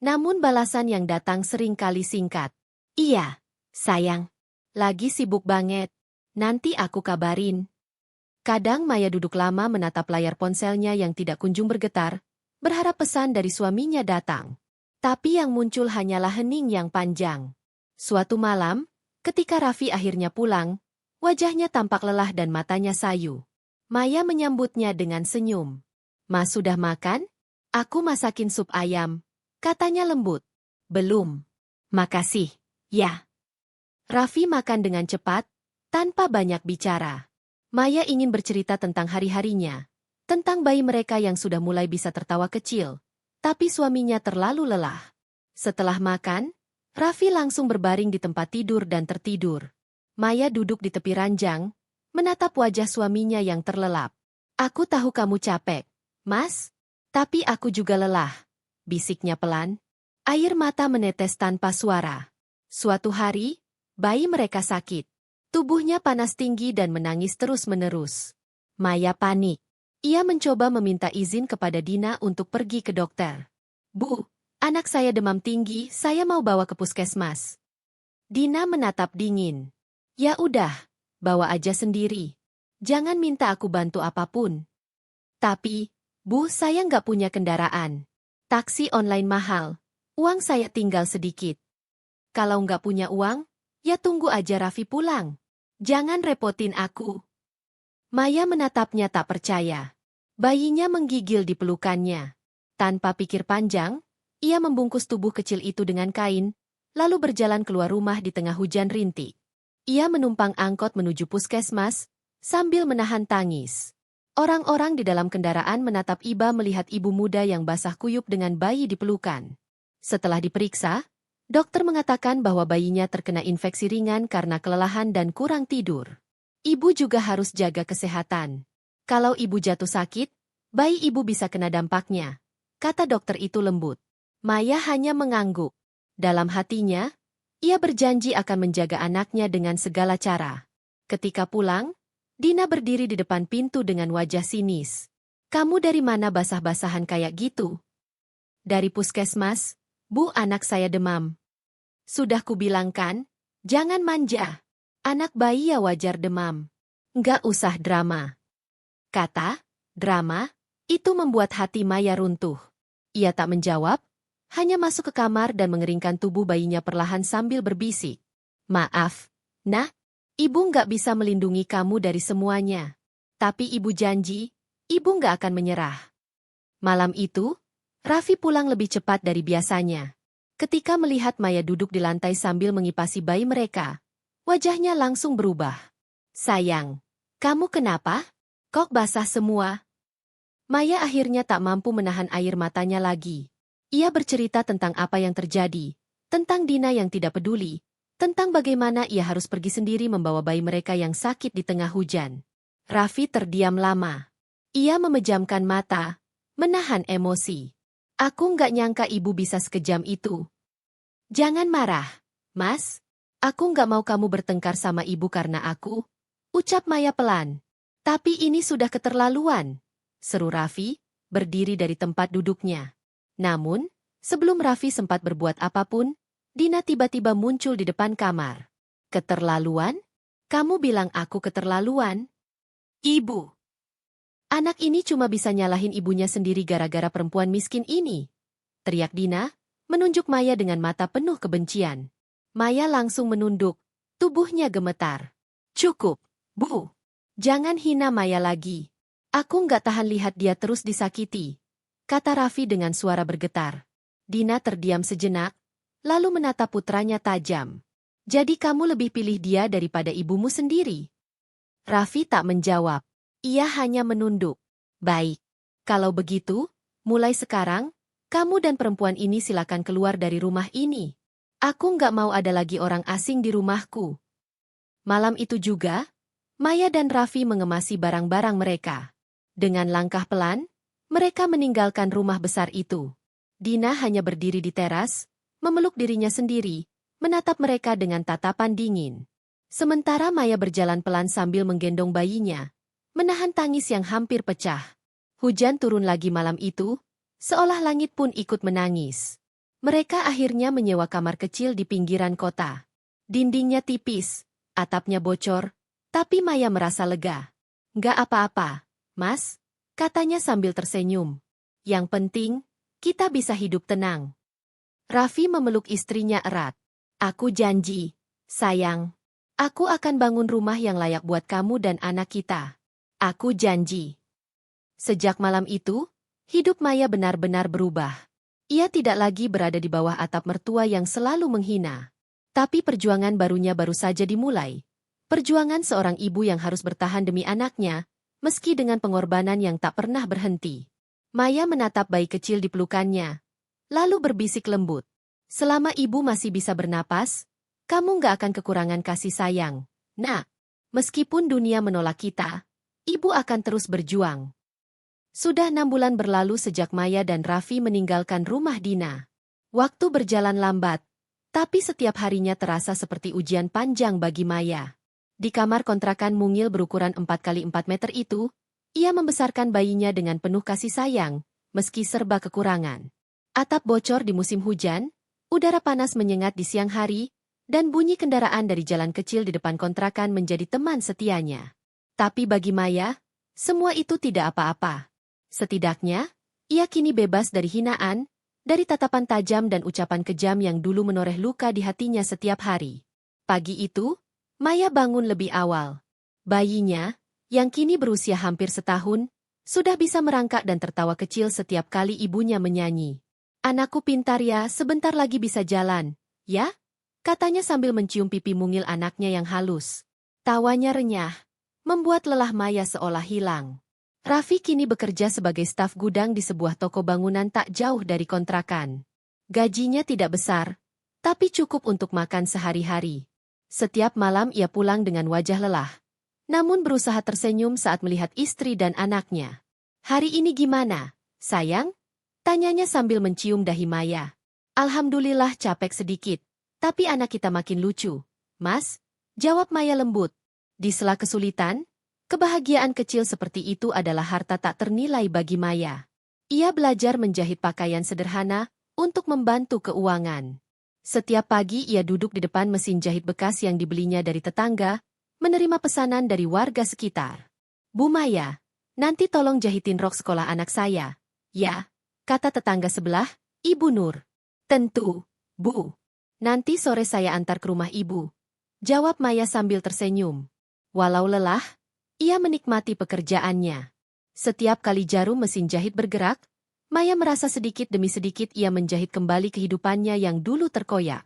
Namun balasan yang datang sering kali singkat. "Iya, sayang. Lagi sibuk banget. Nanti aku kabarin." Kadang Maya duduk lama menatap layar ponselnya yang tidak kunjung bergetar, berharap pesan dari suaminya datang. Tapi yang muncul hanyalah hening yang panjang. Suatu malam, ketika Raffi akhirnya pulang, wajahnya tampak lelah dan matanya sayu. Maya menyambutnya dengan senyum. "Mas sudah makan? Aku masakin sup ayam," katanya lembut. "Belum. Makasih, ya." Raffi makan dengan cepat, tanpa banyak bicara. Maya ingin bercerita tentang hari-harinya, tentang bayi mereka yang sudah mulai bisa tertawa kecil, tapi suaminya terlalu lelah. Setelah makan, Raffi langsung berbaring di tempat tidur dan tertidur. Maya duduk di tepi ranjang, menatap wajah suaminya yang terlelap. "Aku tahu kamu capek, Mas, tapi aku juga lelah," bisiknya pelan. Air mata menetes tanpa suara. Suatu hari, bayi mereka sakit. Tubuhnya panas tinggi dan menangis terus-menerus. Maya panik. Ia mencoba meminta izin kepada Dina untuk pergi ke dokter. "Bu, anak saya demam tinggi, saya mau bawa ke puskesmas." Dina menatap dingin. "Ya udah, bawa aja sendiri. Jangan minta aku bantu apapun." "Tapi, Bu, saya nggak punya kendaraan. Taksi online mahal. Uang saya tinggal sedikit." "Kalau nggak punya uang, ya tunggu aja Raffi pulang. Jangan repotin aku." Maya menatapnya tak percaya. Bayinya menggigil di pelukannya. Tanpa pikir panjang, ia membungkus tubuh kecil itu dengan kain, lalu berjalan keluar rumah di tengah hujan rintik. Ia menumpang angkot menuju puskesmas, sambil menahan tangis. Orang-orang di dalam kendaraan menatap iba melihat ibu muda yang basah kuyup dengan bayi di pelukan. Setelah diperiksa, dokter mengatakan bahwa bayinya terkena infeksi ringan karena kelelahan dan kurang tidur. Ibu juga harus jaga kesehatan. Kalau ibu jatuh sakit, bayi ibu bisa kena dampaknya, kata dokter itu lembut. Maya hanya mengangguk. Dalam hatinya, Ia berjanji akan menjaga anaknya dengan segala cara. Ketika pulang, Dina berdiri di depan pintu dengan wajah sinis. "Kamu dari mana basah-basahan kayak gitu?" "Dari puskesmas, Bu, anak saya demam." "Sudah kubilang kan, jangan manja. Anak bayi ya wajar demam. Nggak usah drama." Kata, drama, itu membuat hati Maya runtuh. Ia tak menjawab, hanya masuk ke kamar dan mengeringkan tubuh bayinya perlahan sambil berbisik. "Maaf, Nah, Ibu nggak bisa melindungi kamu dari semuanya. Tapi Ibu janji, Ibu nggak akan menyerah." Malam itu, Raffi pulang lebih cepat dari biasanya. Ketika melihat Maya duduk di lantai sambil mengipasi bayi mereka, wajahnya langsung berubah. "Sayang, kamu kenapa? Kok basah semua?" Maya akhirnya tak mampu menahan air matanya lagi. Ia bercerita tentang apa yang terjadi, tentang Dina yang tidak peduli, tentang bagaimana ia harus pergi sendiri membawa bayi mereka yang sakit di tengah hujan. Raffi terdiam lama. Ia memejamkan mata, menahan emosi. "Aku nggak nyangka Ibu bisa sekejam itu." "Jangan marah, Mas. Aku nggak mau kamu bertengkar sama Ibu karena aku," ucap Maya pelan. "Tapi ini sudah keterlaluan," seru Raffi, berdiri dari tempat duduknya. Namun, sebelum Raffi sempat berbuat apapun, Dina tiba-tiba muncul di depan kamar. "Keterlaluan? Kamu bilang aku keterlaluan?" "Ibu, anak ini cuma bisa nyalahin ibunya sendiri gara-gara perempuan miskin ini," teriak Dina, menunjuk Maya dengan mata penuh kebencian. Maya langsung menunduk, tubuhnya gemetar. "Cukup, Bu. Jangan hina Maya lagi. Aku nggak tahan lihat dia terus disakiti," kata Raffi dengan suara bergetar. Dina terdiam sejenak, lalu menatap putranya tajam. "Jadi kamu lebih pilih dia daripada ibumu sendiri?" Raffi tak menjawab. Ia hanya menunduk. "Baik. Kalau begitu, mulai sekarang, kamu dan perempuan ini silakan keluar dari rumah ini. Aku nggak mau ada lagi orang asing di rumahku." Malam itu juga, Maya dan Raffi mengemasi barang-barang mereka. Dengan langkah pelan, mereka meninggalkan rumah besar itu. Dina hanya berdiri di teras, memeluk dirinya sendiri, menatap mereka dengan tatapan dingin. Sementara Maya berjalan pelan sambil menggendong bayinya, menahan tangis yang hampir pecah. Hujan turun lagi malam itu, seolah langit pun ikut menangis. Mereka akhirnya menyewa kamar kecil di pinggiran kota. Dindingnya tipis, atapnya bocor, tapi Maya merasa lega. "Nggak apa-apa, Mas," katanya sambil tersenyum. "Yang penting, kita bisa hidup tenang." Raffi memeluk istrinya erat. "Aku janji, sayang. Aku akan bangun rumah yang layak buat kamu dan anak kita. Aku janji." Sejak malam itu, hidup Maya benar-benar berubah. Ia tidak lagi berada di bawah atap mertua yang selalu menghina. Tapi perjuangan barunya baru saja dimulai. Perjuangan seorang ibu yang harus bertahan demi anaknya, meski dengan pengorbanan yang tak pernah berhenti. Maya menatap bayi kecil di pelukannya, lalu berbisik lembut. "Selama ibu masih bisa bernapas, kamu nggak akan kekurangan kasih sayang. Nak, meskipun dunia menolak kita, ibu akan terus berjuang." Sudah 6 bulan berlalu sejak Maya dan Raffi meninggalkan rumah Dina. Waktu berjalan lambat, tapi setiap harinya terasa seperti ujian panjang bagi Maya. Di kamar kontrakan mungil berukuran 4x4 meter itu, ia membesarkan bayinya dengan penuh kasih sayang, meski serba kekurangan. Atap bocor di musim hujan, udara panas menyengat di siang hari, dan bunyi kendaraan dari jalan kecil di depan kontrakan menjadi teman setianya. Tapi bagi Maya, semua itu tidak apa-apa. Setidaknya, ia kini bebas dari hinaan, dari tatapan tajam dan ucapan kejam yang dulu menoreh luka di hatinya setiap hari. Pagi itu, Maya bangun lebih awal. Bayinya, yang kini berusia hampir setahun, sudah bisa merangkak dan tertawa kecil setiap kali ibunya menyanyi. "Anakku pintar ya, sebentar lagi bisa jalan, ya?" katanya sambil mencium pipi mungil anaknya yang halus. Tawanya renyah, membuat lelah Maya seolah hilang. Raffi kini bekerja sebagai staf gudang di sebuah toko bangunan tak jauh dari kontrakan. Gajinya tidak besar, tapi cukup untuk makan sehari-hari. Setiap malam ia pulang dengan wajah lelah, namun berusaha tersenyum saat melihat istri dan anaknya. "Hari ini gimana, sayang?" tanyanya sambil mencium dahi Maya. "Alhamdulillah capek sedikit, Tapi anak kita makin lucu. Mas, jawab Maya lembut. Di sela kesulitan, kebahagiaan kecil seperti itu adalah harta tak ternilai bagi Maya. Ia belajar menjahit pakaian sederhana untuk membantu keuangan. Setiap pagi ia duduk di depan mesin jahit bekas yang dibelinya dari tetangga, menerima pesanan dari warga sekitar. Bu Maya, nanti tolong jahitin rok sekolah anak saya. Ya, kata tetangga sebelah, Ibu Nur. Tentu, Bu. Nanti sore saya antar ke rumah ibu. Jawab Maya sambil tersenyum. Walau lelah, ia menikmati pekerjaannya. Setiap kali jarum mesin jahit bergerak, Maya merasa sedikit demi sedikit ia menjahit kembali kehidupannya yang dulu terkoyak.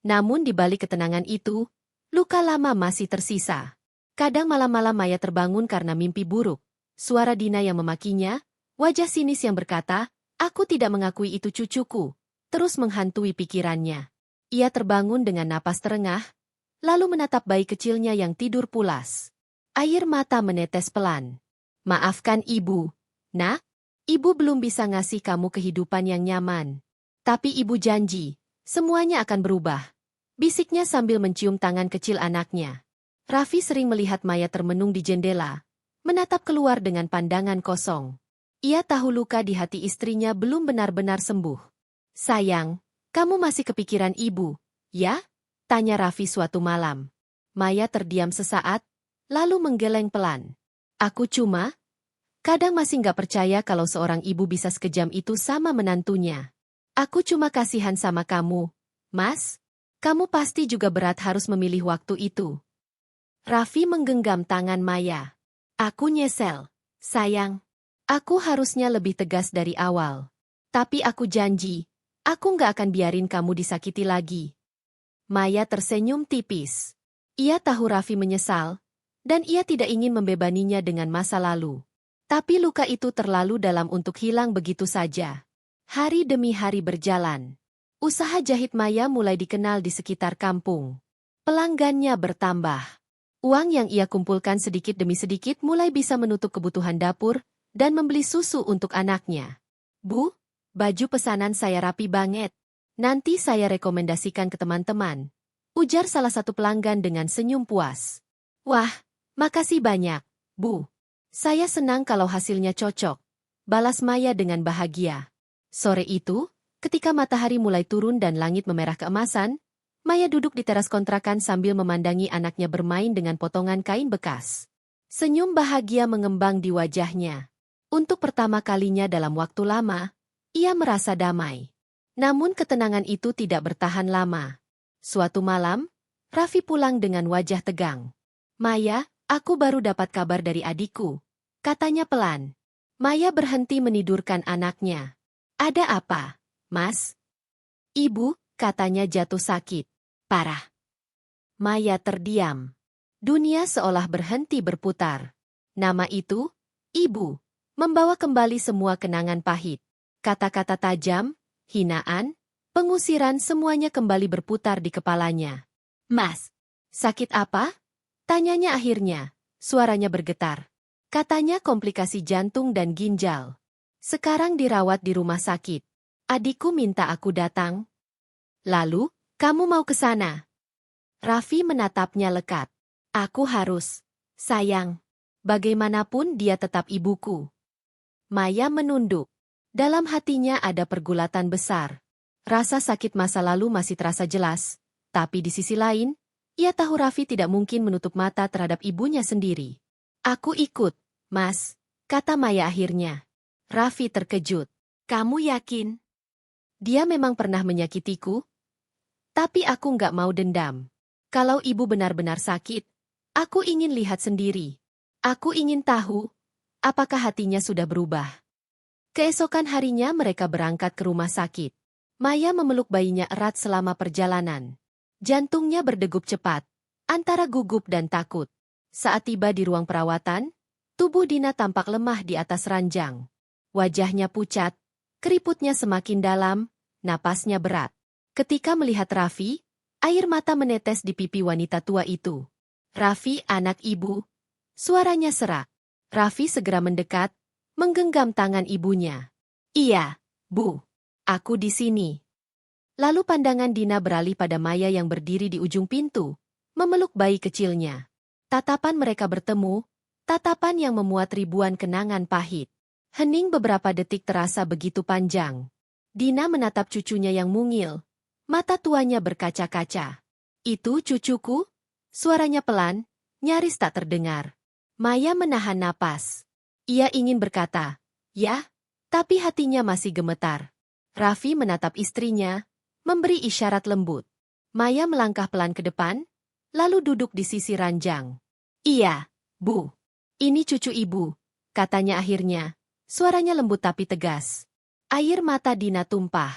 Namun di balik ketenangan itu, luka lama masih tersisa. Kadang malam-malam Maya terbangun karena mimpi buruk. Suara Dina yang memakinya, wajah sinis yang berkata, "Aku tidak mengakui itu cucuku," terus menghantui pikirannya. Ia terbangun dengan napas terengah, lalu menatap bayi kecilnya yang tidur pulas. Air mata menetes pelan. "Maafkan ibu, nak. Ibu belum bisa ngasih kamu kehidupan yang nyaman. Tapi ibu janji, semuanya akan berubah," bisiknya sambil mencium tangan kecil anaknya. Raffi sering melihat Maya termenung di jendela, menatap keluar dengan pandangan kosong. Ia tahu luka di hati istrinya belum benar-benar sembuh. "Sayang, kamu masih kepikiran ibu, ya?" tanya Raffi suatu malam. Maya terdiam sesaat, lalu menggeleng pelan. "Aku cuma, kadang masih nggak percaya kalau seorang ibu bisa sekejam itu sama menantunya. Aku cuma kasihan sama kamu, Mas. Kamu pasti juga berat harus memilih waktu itu." Raffi menggenggam tangan Maya. "Aku nyesel, sayang. Aku harusnya lebih tegas dari awal. Tapi aku janji, aku nggak akan biarin kamu disakiti lagi." Maya tersenyum tipis. Ia tahu Raffi menyesal, dan ia tidak ingin membebaninya dengan masa lalu. Tapi luka itu terlalu dalam untuk hilang begitu saja. Hari demi hari berjalan. Usaha jahit Maya mulai dikenal di sekitar kampung. Pelanggannya bertambah. Uang yang ia kumpulkan sedikit demi sedikit mulai bisa menutup kebutuhan dapur dan membeli susu untuk anaknya. "Bu, baju pesanan saya rapi banget. Nanti saya rekomendasikan ke teman-teman," ujar salah satu pelanggan dengan senyum puas. "Wah, makasih banyak, Bu. Saya senang kalau hasilnya cocok," balas Maya dengan bahagia. Sore itu, ketika matahari mulai turun dan langit memerah keemasan, Maya duduk di teras kontrakan sambil memandangi anaknya bermain dengan potongan kain bekas. Senyum bahagia mengembang di wajahnya. Untuk pertama kalinya dalam waktu lama, ia merasa damai. Namun ketenangan itu tidak bertahan lama. Suatu malam, Raffi pulang dengan wajah tegang. "Maya, aku baru dapat kabar dari adikku," katanya pelan. Maya berhenti menidurkan anaknya. "Ada apa, Mas?" "Ibu," katanya jatuh sakit. "Parah." Maya terdiam. Dunia seolah berhenti berputar. Nama itu, Ibu, membawa kembali semua kenangan pahit. Kata-kata tajam, hinaan, pengusiran semuanya kembali berputar di kepalanya. "Mas, sakit apa?" tanyanya akhirnya, suaranya bergetar. Katanya komplikasi jantung dan ginjal. Sekarang dirawat di rumah sakit. Adikku minta aku datang. "Lalu, kamu mau ke sana?" Raffi menatapnya lekat. "Aku harus. Sayang. Bagaimanapun dia tetap ibuku." Maya menunduk. Dalam hatinya ada pergulatan besar. Rasa sakit masa lalu masih terasa jelas. Tapi di sisi lain, ia tahu Raffi tidak mungkin menutup mata terhadap ibunya sendiri. "Aku ikut, Mas," kata Maya akhirnya. Raffi terkejut. "Kamu yakin? Dia memang pernah menyakitiku? Tapi aku nggak mau dendam. Kalau ibu benar-benar sakit, aku ingin lihat sendiri. Aku ingin tahu, apakah hatinya sudah berubah." Keesokan harinya mereka berangkat ke rumah sakit. Maya memeluk bayinya erat selama perjalanan. Jantungnya berdegup cepat, antara gugup dan takut. Saat tiba di ruang perawatan, tubuh Dina tampak lemah di atas ranjang. Wajahnya pucat, keriputnya semakin dalam, napasnya berat. Ketika melihat Raffi, air mata menetes di pipi wanita tua itu. "Raffi, anak ibu." Suaranya serak. Raffi segera mendekat, menggenggam tangan ibunya. "Iya, Bu. Aku di sini." Lalu pandangan Dina beralih pada Maya yang berdiri di ujung pintu, memeluk bayi kecilnya. Tatapan mereka bertemu, tatapan yang memuat ribuan kenangan pahit. Hening beberapa detik terasa begitu panjang. Dina menatap cucunya yang mungil, mata tuanya berkaca-kaca. "Itu cucuku?" Suaranya pelan, nyaris tak terdengar. Maya menahan napas. Ia ingin berkata, "Ya," tapi hatinya masih gemetar. Raffi menatap istrinya, memberi isyarat lembut. Maya melangkah pelan ke depan, lalu duduk di sisi ranjang. "Iya, Bu. Ini cucu Ibu," katanya akhirnya. Suaranya lembut tapi tegas. Air mata Dina tumpah.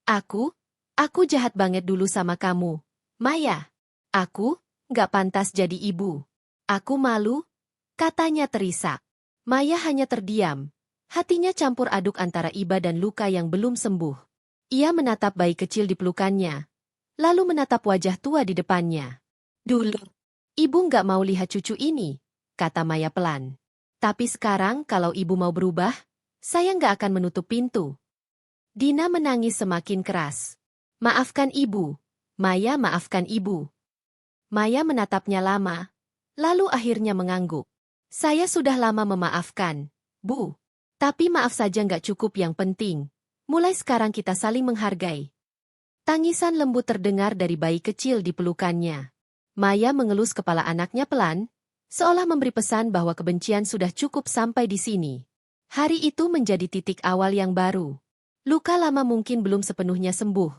Aku jahat banget dulu sama kamu, Maya. Aku nggak pantas jadi ibu. Aku malu," katanya terisak. Maya hanya terdiam. Hatinya campur aduk antara iba dan luka yang belum sembuh. Ia menatap bayi kecil di pelukannya, lalu menatap wajah tua di depannya. "Dulu, Ibu nggak mau lihat cucu ini," kata Maya pelan. "Tapi sekarang kalau Ibu mau berubah, saya nggak akan menutup pintu." Dina menangis semakin keras. "Maafkan Ibu, Maya, maafkan Ibu." Maya menatapnya lama, lalu akhirnya mengangguk. "Saya sudah lama memaafkan, Bu. Tapi maaf saja nggak cukup yang penting. Mulai sekarang kita saling menghargai." Tangisan lembut terdengar dari bayi kecil di pelukannya. Maya mengelus kepala anaknya pelan, seolah memberi pesan bahwa kebencian sudah cukup sampai di sini. Hari itu menjadi titik awal yang baru. Luka lama mungkin belum sepenuhnya sembuh,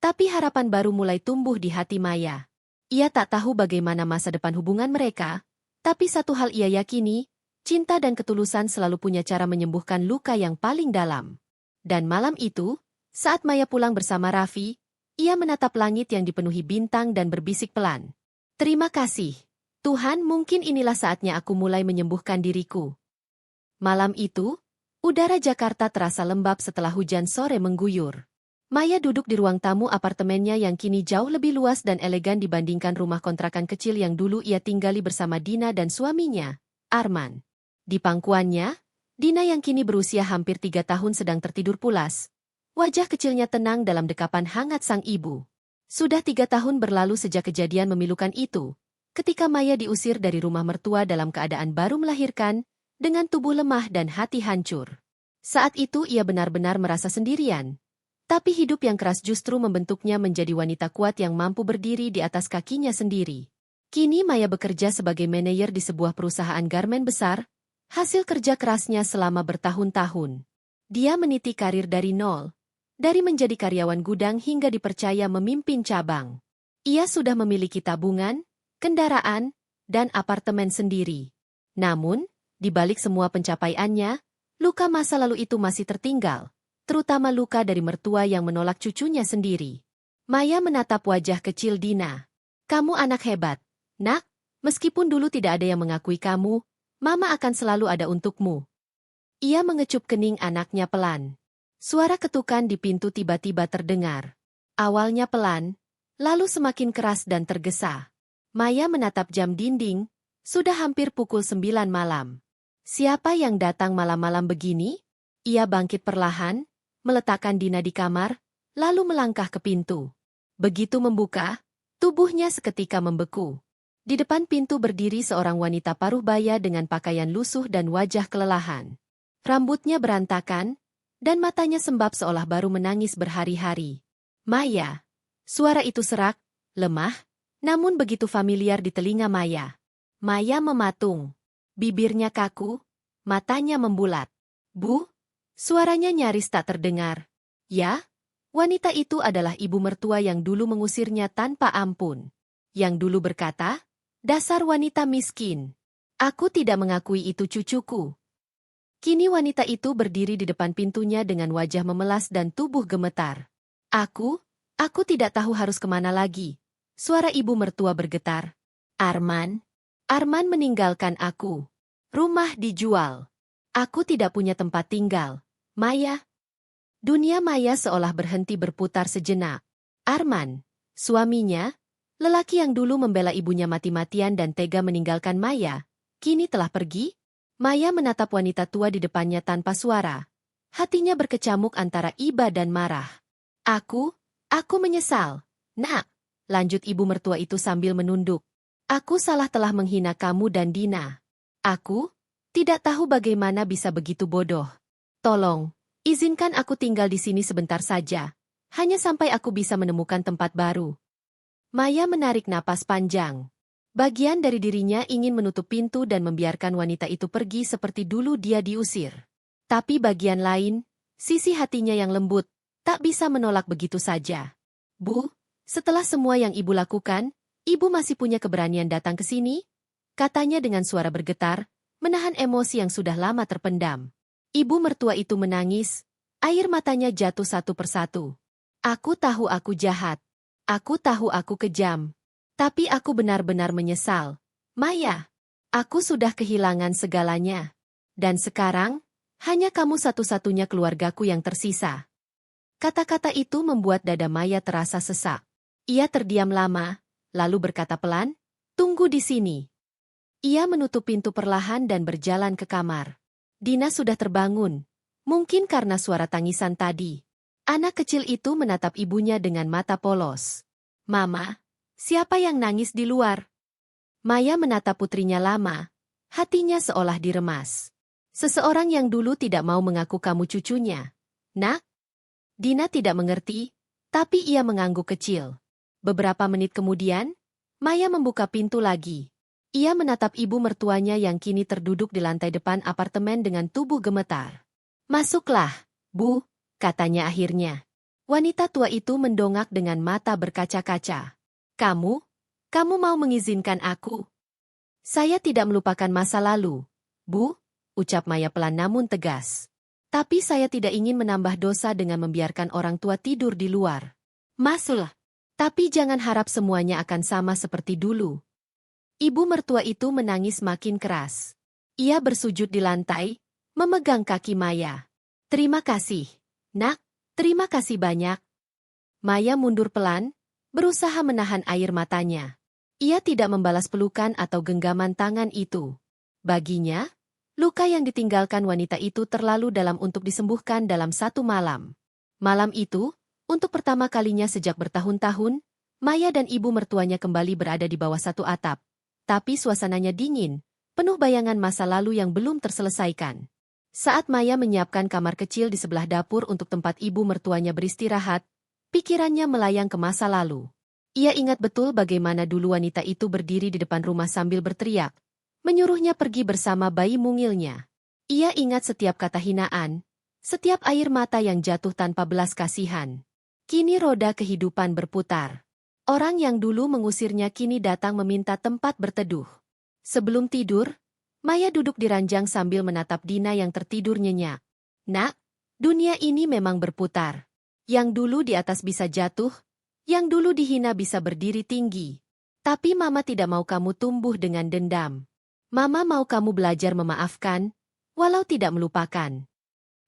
tapi harapan baru mulai tumbuh di hati Maya. Ia tak tahu bagaimana masa depan hubungan mereka, tapi satu hal ia yakini, cinta dan ketulusan selalu punya cara menyembuhkan luka yang paling dalam. Dan malam itu, saat Maya pulang bersama Raffi, ia menatap langit yang dipenuhi bintang dan berbisik pelan. "Terima kasih, Tuhan, mungkin inilah saatnya aku mulai menyembuhkan diriku." Malam itu, udara Jakarta terasa lembab setelah hujan sore mengguyur. Maya duduk di ruang tamu apartemennya yang kini jauh lebih luas dan elegan dibandingkan rumah kontrakan kecil yang dulu ia tinggali bersama Dina dan suaminya, Arman. Di pangkuannya, Dina yang kini berusia hampir 3 tahun sedang tertidur pulas. Wajah kecilnya tenang dalam dekapan hangat sang ibu. Sudah 3 tahun berlalu sejak kejadian memilukan itu, ketika Maya diusir dari rumah mertua dalam keadaan baru melahirkan, dengan tubuh lemah dan hati hancur. Saat itu ia benar-benar merasa sendirian. Tapi hidup yang keras justru membentuknya menjadi wanita kuat yang mampu berdiri di atas kakinya sendiri. Kini Maya bekerja sebagai manajer di sebuah perusahaan garmen besar, hasil kerja kerasnya selama bertahun-tahun. Dia meniti karir dari nol, dari menjadi karyawan gudang hingga dipercaya memimpin cabang. Ia sudah memiliki tabungan, kendaraan, dan apartemen sendiri. Namun, di balik semua pencapaiannya, luka masa lalu itu masih tertinggal. Terutama luka dari mertua yang menolak cucunya sendiri. Maya menatap wajah kecil Dina. "Kamu anak hebat, Nak. Meskipun dulu tidak ada yang mengakui kamu, Mama akan selalu ada untukmu." Ia mengecup kening anaknya pelan. Suara ketukan di pintu tiba-tiba terdengar. Awalnya pelan, lalu semakin keras dan tergesa. Maya menatap jam dinding, sudah hampir pukul 9 malam. Siapa yang datang malam-malam begini? Ia bangkit perlahan, meletakkan Dina di kamar, lalu melangkah ke pintu. Begitu membuka, tubuhnya seketika membeku. Di depan pintu berdiri seorang wanita paruh baya dengan pakaian lusuh dan wajah kelelahan. Rambutnya berantakan, dan matanya sembab seolah baru menangis berhari-hari. "Maya." Suara itu serak, lemah, namun begitu familiar di telinga Maya. Maya mematung. Bibirnya kaku, matanya membulat. "Bu?" Suaranya nyaris tak terdengar. "Ya?" Wanita itu adalah ibu mertua yang dulu mengusirnya tanpa ampun. Yang dulu berkata, "Dasar wanita miskin. Aku tidak mengakui itu cucuku." Kini wanita itu berdiri di depan pintunya dengan wajah memelas dan tubuh gemetar. Aku tidak tahu harus kemana lagi." Suara ibu mertua bergetar. Arman meninggalkan aku. Rumah dijual. Aku tidak punya tempat tinggal. Maya." Dunia Maya seolah berhenti berputar sejenak. Arman, suaminya, lelaki yang dulu membela ibunya mati-matian dan tega meninggalkan Maya, kini telah pergi. Maya menatap wanita tua di depannya tanpa suara. Hatinya berkecamuk antara iba dan marah. Aku menyesal. Nak, lanjut ibu mertua itu sambil menunduk. Aku salah telah menghina kamu dan Dina. Aku tidak tahu bagaimana bisa begitu bodoh. Tolong, izinkan aku tinggal di sini sebentar saja. Hanya sampai aku bisa menemukan tempat baru. Maya menarik napas panjang. Bagian dari dirinya ingin menutup pintu dan membiarkan wanita itu pergi seperti dulu dia diusir. Tapi bagian lain, sisi hatinya yang lembut, tak bisa menolak begitu saja. Bu, setelah semua yang ibu lakukan, ibu masih punya keberanian datang ke sini? Katanya dengan suara bergetar, menahan emosi yang sudah lama terpendam. Ibu mertua itu menangis, air matanya jatuh satu persatu. Aku tahu aku jahat. Aku tahu aku kejam. Tapi aku benar-benar menyesal. Maya, aku sudah kehilangan segalanya. Dan sekarang, hanya kamu satu-satunya keluargaku yang tersisa. Kata-kata itu membuat dada Maya terasa sesak. Ia terdiam lama, lalu berkata pelan, "Tunggu di sini." Ia menutup pintu perlahan dan berjalan ke kamar. Dina sudah terbangun, mungkin karena suara tangisan tadi. Anak kecil itu menatap ibunya dengan mata polos. "Mama, siapa yang nangis di luar?" Maya menatap putrinya lama, hatinya seolah diremas. "Seseorang yang dulu tidak mau mengaku kamu cucunya. Nak?" Dina tidak mengerti, tapi ia mengangguk kecil. Beberapa menit kemudian, Maya membuka pintu lagi. Ia menatap ibu mertuanya yang kini terduduk di lantai depan apartemen dengan tubuh gemetar. "Masuklah, Bu," katanya akhirnya. Wanita tua itu mendongak dengan mata berkaca-kaca. Kamu mau mengizinkan aku?" "Saya tidak melupakan masa lalu, Bu," ucap Maya pelan namun tegas. "Tapi saya tidak ingin menambah dosa dengan membiarkan orang tua tidur di luar. Masuklah. Tapi jangan harap semuanya akan sama seperti dulu." Ibu mertua itu menangis makin keras. Ia bersujud di lantai, memegang kaki Maya. "Terima kasih, Nak. Terima kasih banyak." Maya mundur pelan, berusaha menahan air matanya. Ia tidak membalas pelukan atau genggaman tangan itu. Baginya, luka yang ditinggalkan wanita itu terlalu dalam untuk disembuhkan dalam satu malam. Malam itu, untuk pertama kalinya sejak bertahun-tahun, Maya dan ibu mertuanya kembali berada di bawah satu atap. Tapi suasananya dingin, penuh bayangan masa lalu yang belum terselesaikan. Saat Maya menyiapkan kamar kecil di sebelah dapur untuk tempat ibu mertuanya beristirahat, pikirannya melayang ke masa lalu. Ia ingat betul bagaimana dulu wanita itu berdiri di depan rumah sambil berteriak, menyuruhnya pergi bersama bayi mungilnya. Ia ingat setiap kata hinaan, setiap air mata yang jatuh tanpa belas kasihan. Kini roda kehidupan berputar. Orang yang dulu mengusirnya kini datang meminta tempat berteduh. Sebelum tidur, Maya duduk di ranjang sambil menatap Dina yang tertidur nyenyak. "Nak, dunia ini memang berputar. Yang dulu di atas bisa jatuh, yang dulu dihina bisa berdiri tinggi. Tapi Mama tidak mau kamu tumbuh dengan dendam. Mama mau kamu belajar memaafkan, walau tidak melupakan."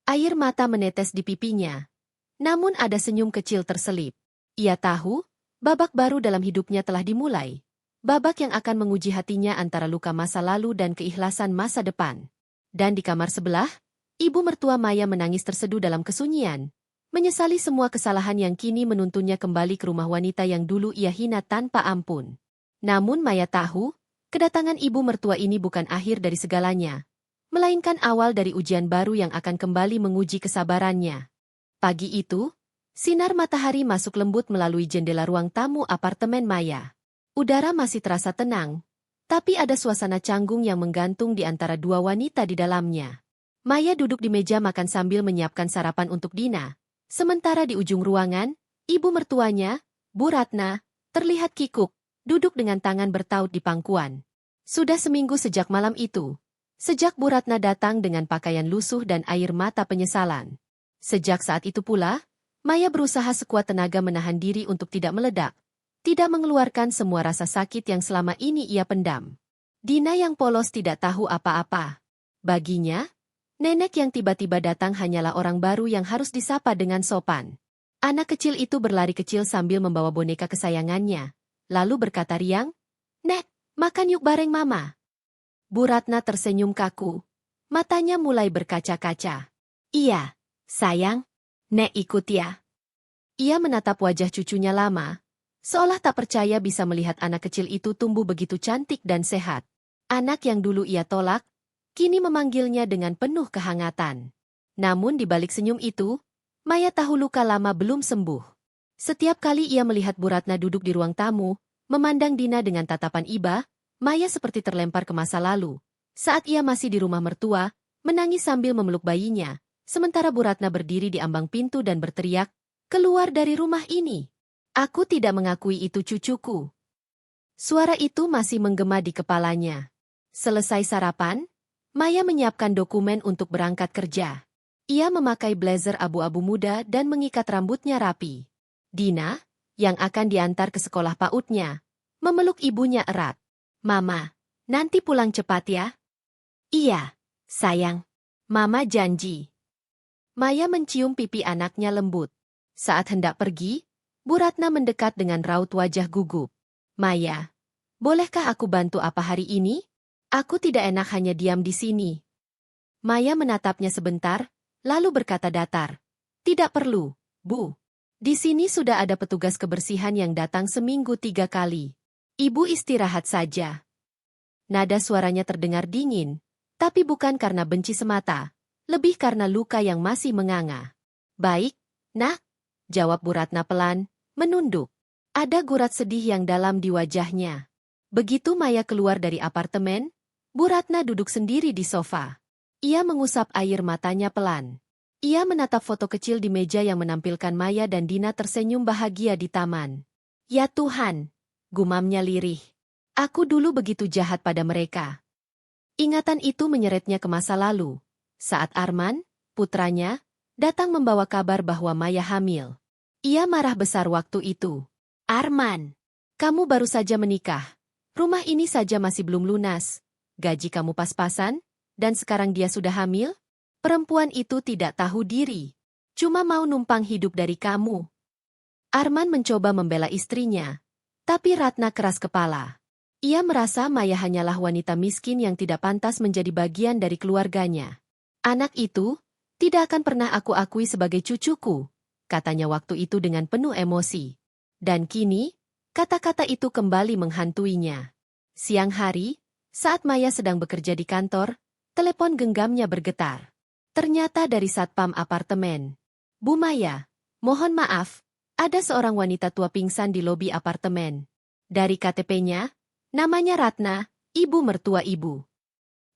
Air mata menetes di pipinya. Namun ada senyum kecil terselip. Ia tahu, babak baru dalam hidupnya telah dimulai. Babak yang akan menguji hatinya antara luka masa lalu dan keikhlasan masa depan. Dan di kamar sebelah, ibu mertua Maya menangis terseduh dalam kesunyian, menyesali semua kesalahan yang kini menuntunnya kembali ke rumah wanita yang dulu ia hina tanpa ampun. Namun Maya tahu, kedatangan ibu mertua ini bukan akhir dari segalanya, melainkan awal dari ujian baru yang akan kembali menguji kesabarannya. Pagi itu, sinar matahari masuk lembut melalui jendela ruang tamu apartemen Maya. Udara masih terasa tenang, tapi ada suasana canggung yang menggantung di antara dua wanita di dalamnya. Maya duduk di meja makan sambil menyiapkan sarapan untuk Dina. Sementara di ujung ruangan, ibu mertuanya, Bu Ratna, terlihat kikuk, duduk dengan tangan bertaut di pangkuan. Sudah seminggu sejak malam itu, sejak Bu Ratna datang dengan pakaian lusuh dan air mata penyesalan. Sejak saat itu pula, Maya berusaha sekuat tenaga menahan diri untuk tidak meledak, tidak mengeluarkan semua rasa sakit yang selama ini ia pendam. Dina yang polos tidak tahu apa-apa. Baginya, nenek yang tiba-tiba datang hanyalah orang baru yang harus disapa dengan sopan. Anak kecil itu berlari kecil sambil membawa boneka kesayangannya, lalu berkata riang, "Nek, makan yuk bareng Mama." Bu Ratna tersenyum kaku. Matanya mulai berkaca-kaca. "Iya, sayang. Nek ikut ya." Ia menatap wajah cucunya lama, seolah tak percaya bisa melihat anak kecil itu tumbuh begitu cantik dan sehat. Anak yang dulu ia tolak, kini memanggilnya dengan penuh kehangatan. Namun di balik senyum itu, Maya tahu luka lama belum sembuh. Setiap kali ia melihat Bu Ratna duduk di ruang tamu, memandang Dina dengan tatapan iba, Maya seperti terlempar ke masa lalu. Saat ia masih di rumah mertua, menangis sambil memeluk bayinya, sementara Bu Ratna berdiri di ambang pintu dan berteriak, "Keluar dari rumah ini! Aku tidak mengakui itu cucuku." Suara itu masih menggema di kepalanya. Selesai sarapan, Maya menyiapkan dokumen untuk berangkat kerja. Ia memakai blazer abu-abu muda dan mengikat rambutnya rapi. Dina, yang akan diantar ke sekolah PAUD-nya, memeluk ibunya erat. "Mama, nanti pulang cepat ya?" "Iya, sayang. Mama janji." Maya mencium pipi anaknya lembut. Saat hendak pergi, Bu Ratna mendekat dengan raut wajah gugup. "Maya, bolehkah aku bantu apa hari ini? Aku tidak enak hanya diam di sini." Maya menatapnya sebentar, lalu berkata datar, "Tidak perlu, Bu. Di sini sudah ada petugas kebersihan yang datang seminggu 3 kali. Ibu istirahat saja." Nada suaranya terdengar dingin, tapi bukan karena benci semata, lebih karena luka yang masih menganga. "Baik, Nak," jawab Bu Ratna pelan, menunduk. Ada gurat sedih yang dalam di wajahnya. Begitu Maya keluar dari apartemen, Bu Ratna duduk sendiri di sofa. Ia mengusap air matanya pelan. Ia menatap foto kecil di meja yang menampilkan Maya dan Dina tersenyum bahagia di taman. "Ya Tuhan," gumamnya lirih. "Aku dulu begitu jahat pada mereka." Ingatan itu menyeretnya ke masa lalu. Saat Arman, putranya, datang membawa kabar bahwa Maya hamil. Ia marah besar waktu itu. "Arman, kamu baru saja menikah. Rumah ini saja masih belum lunas. Gaji kamu pas-pasan, dan sekarang dia sudah hamil? Perempuan itu tidak tahu diri. Cuma mau numpang hidup dari kamu." Arman mencoba membela istrinya, tapi Ratna keras kepala. Ia merasa Maya hanyalah wanita miskin yang tidak pantas menjadi bagian dari keluarganya. "Anak itu tidak akan pernah aku akui sebagai cucuku," katanya waktu itu dengan penuh emosi. Dan kini, kata-kata itu kembali menghantuinya. Siang hari, saat Maya sedang bekerja di kantor, telepon genggamnya bergetar. Ternyata dari satpam apartemen. "Bu Maya, mohon maaf, ada seorang wanita tua pingsan di lobi apartemen. Dari KTP-nya, namanya Ratna, ibu mertua ibu."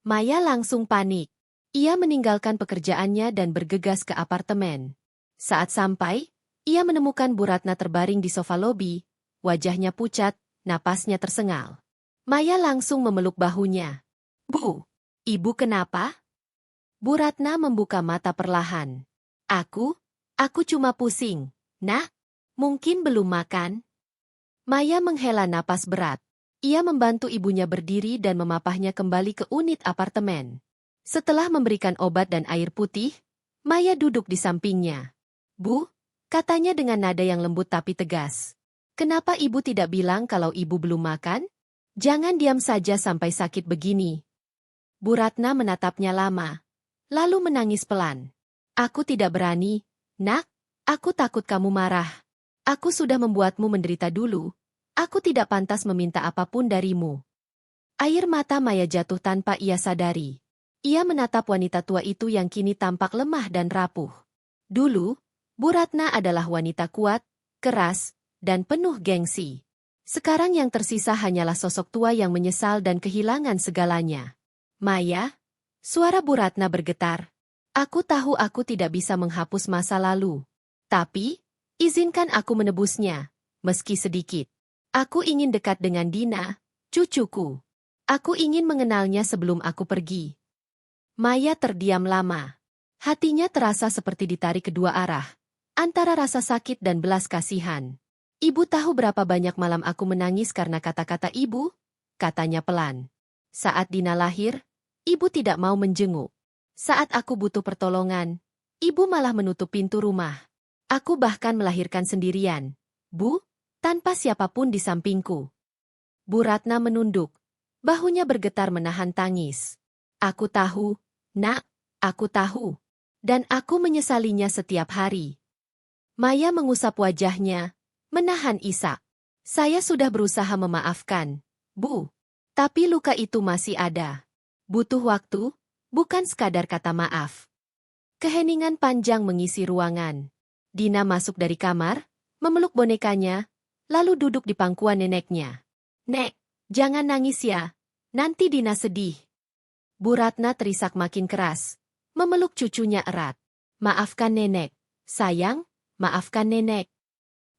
Maya langsung panik. Ia meninggalkan pekerjaannya dan bergegas ke apartemen. Saat sampai, ia menemukan Bu Ratna terbaring di sofa lobi, wajahnya pucat, napasnya tersengal. Maya langsung memeluk bahunya. "Bu, ibu kenapa?" Bu Ratna membuka mata perlahan. Aku cuma pusing, Nak. Mungkin belum makan?" Maya menghela napas berat. Ia membantu ibunya berdiri dan memapahnya kembali ke unit apartemen. Setelah memberikan obat dan air putih, Maya duduk di sampingnya. "Bu," katanya dengan nada yang lembut tapi tegas. "Kenapa ibu tidak bilang kalau ibu belum makan? Jangan diam saja sampai sakit begini." Bu Ratna menatapnya lama, lalu menangis pelan. "Aku tidak berani, Nak. Aku takut kamu marah. Aku sudah membuatmu menderita dulu. Aku tidak pantas meminta apapun darimu." Air mata Maya jatuh tanpa ia sadari. Ia menatap wanita tua itu yang kini tampak lemah dan rapuh. Dulu, Bu Ratna adalah wanita kuat, keras, dan penuh gengsi. Sekarang yang tersisa hanyalah sosok tua yang menyesal dan kehilangan segalanya. "Maya," suara Bu Ratna bergetar. "Aku tahu aku tidak bisa menghapus masa lalu. Tapi, izinkan aku menebusnya, meski sedikit. Aku ingin dekat dengan Dina, cucuku. Aku ingin mengenalnya sebelum aku pergi." Maya terdiam lama. Hatinya terasa seperti ditarik kedua arah, antara rasa sakit dan belas kasihan. "Ibu tahu berapa banyak malam aku menangis karena kata-kata ibu?" katanya pelan. "Saat Dina lahir, ibu tidak mau menjenguk. Saat aku butuh pertolongan, ibu malah menutup pintu rumah. Aku bahkan melahirkan sendirian, Bu, tanpa siapapun di sampingku." Bu Ratna menunduk. Bahunya bergetar menahan tangis. "Aku tahu, Nak, aku tahu. Dan aku menyesalinya setiap hari." Maya mengusap wajahnya, menahan isak. Saya sudah berusaha memaafkan, Bu. Tapi luka itu masih ada. Butuh waktu, bukan sekadar kata maaf. Keheningan panjang mengisi ruangan. Dina masuk dari kamar, memeluk bonekanya, lalu duduk di pangkuan neneknya. Nek, jangan nangis ya, nanti Dina sedih. Bu Ratna terisak makin keras, memeluk cucunya erat. Maafkan nenek, sayang, maafkan nenek.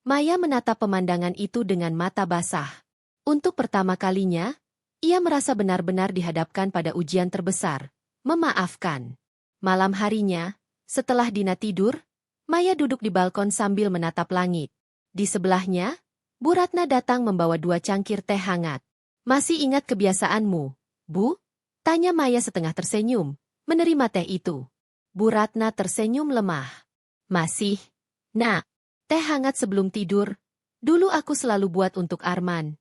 Maya menatap pemandangan itu dengan mata basah. Untuk pertama kalinya, ia merasa benar-benar dihadapkan pada ujian terbesar, memaafkan. Malam harinya, setelah Dina tidur, Maya duduk di balkon sambil menatap langit. Di sebelahnya, Bu Ratna datang membawa 2 cangkir teh hangat. Masih ingat kebiasaanmu, Bu? Tanya Maya setengah tersenyum, menerima teh itu. Bu Ratna tersenyum lemah. Masih, Nak. Teh hangat sebelum tidur, dulu aku selalu buat untuk Arman.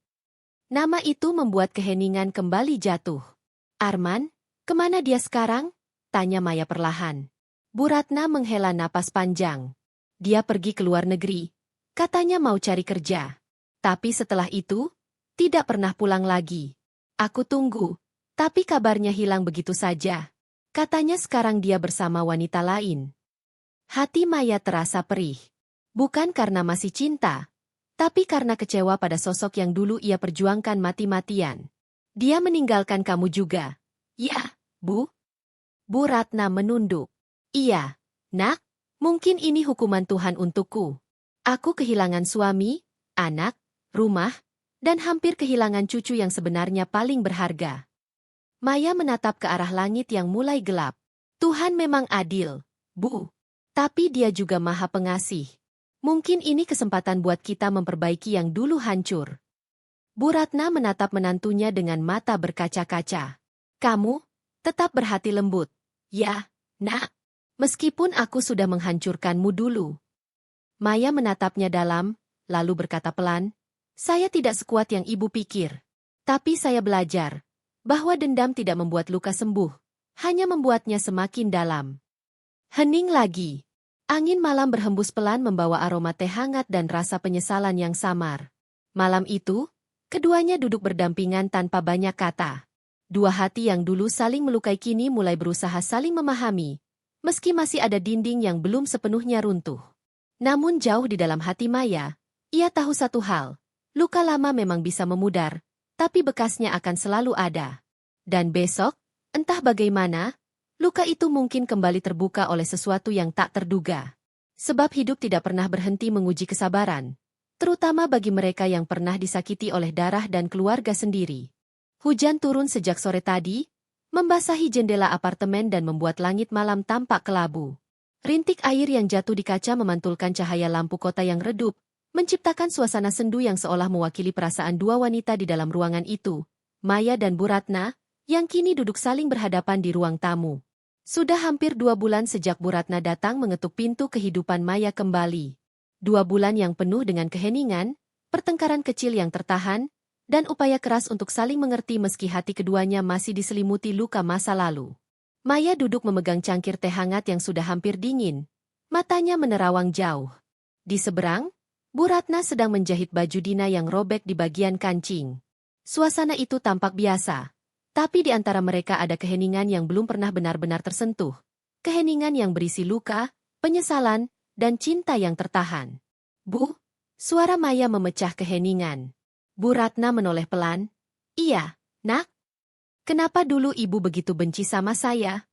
Nama itu membuat keheningan kembali jatuh. Arman, kemana dia sekarang? Tanya Maya perlahan. Bu Ratna menghela napas panjang. Dia pergi ke luar negeri. Katanya mau cari kerja. Tapi setelah itu, tidak pernah pulang lagi. Aku tunggu, tapi kabarnya hilang begitu saja. Katanya sekarang dia bersama wanita lain. Hati Maya terasa perih. Bukan karena masih cinta, tapi karena kecewa pada sosok yang dulu ia perjuangkan mati-matian. Dia meninggalkan kamu juga. Ya, Bu. Bu Ratna menunduk. Iya, Nak, mungkin ini hukuman Tuhan untukku. Aku kehilangan suami, anak, rumah, dan hampir kehilangan cucu yang sebenarnya paling berharga. Maya menatap ke arah langit yang mulai gelap. Tuhan memang adil, Bu. Tapi dia juga Maha Pengasih. Mungkin ini kesempatan buat kita memperbaiki yang dulu hancur. Bu Ratna menatap menantunya dengan mata berkaca-kaca. Kamu tetap berhati lembut. Ya, Nak. Meskipun aku sudah menghancurkanmu dulu. Maya menatapnya dalam, lalu berkata pelan, saya tidak sekuat yang ibu pikir. Tapi saya belajar bahwa dendam tidak membuat luka sembuh, hanya membuatnya semakin dalam. Hening lagi. Angin malam berhembus pelan membawa aroma teh hangat dan rasa penyesalan yang samar. Malam itu, keduanya duduk berdampingan tanpa banyak kata. 2 hati yang dulu saling melukai kini mulai berusaha saling memahami, meski masih ada dinding yang belum sepenuhnya runtuh. Namun jauh di dalam hati Maya, ia tahu satu hal, luka lama memang bisa memudar, tapi bekasnya akan selalu ada. Dan besok, entah bagaimana, luka itu mungkin kembali terbuka oleh sesuatu yang tak terduga. Sebab hidup tidak pernah berhenti menguji kesabaran, terutama bagi mereka yang pernah disakiti oleh darah dan keluarga sendiri. Hujan turun sejak sore tadi, membasahi jendela apartemen dan membuat langit malam tampak kelabu. Rintik air yang jatuh di kaca memantulkan cahaya lampu kota yang redup, menciptakan suasana sendu yang seolah mewakili perasaan 2 wanita di dalam ruangan itu, Maya dan Bu Ratna, yang kini duduk saling berhadapan di ruang tamu. Sudah hampir 2 bulan sejak Bu Ratna datang mengetuk pintu kehidupan Maya kembali. 2 bulan yang penuh dengan keheningan, pertengkaran kecil yang tertahan, dan upaya keras untuk saling mengerti meski hati keduanya masih diselimuti luka masa lalu. Maya duduk memegang cangkir teh hangat yang sudah hampir dingin. Matanya menerawang jauh. Di seberang, Bu Ratna sedang menjahit baju Dina yang robek di bagian kancing. Suasana itu tampak biasa. Tapi di antara mereka ada keheningan yang belum pernah benar-benar tersentuh. Keheningan yang berisi luka, penyesalan, dan cinta yang tertahan. Bu, suara Maya memecah keheningan. Bu Ratna menoleh pelan. Iya, Nak. Kenapa dulu ibu begitu benci sama saya?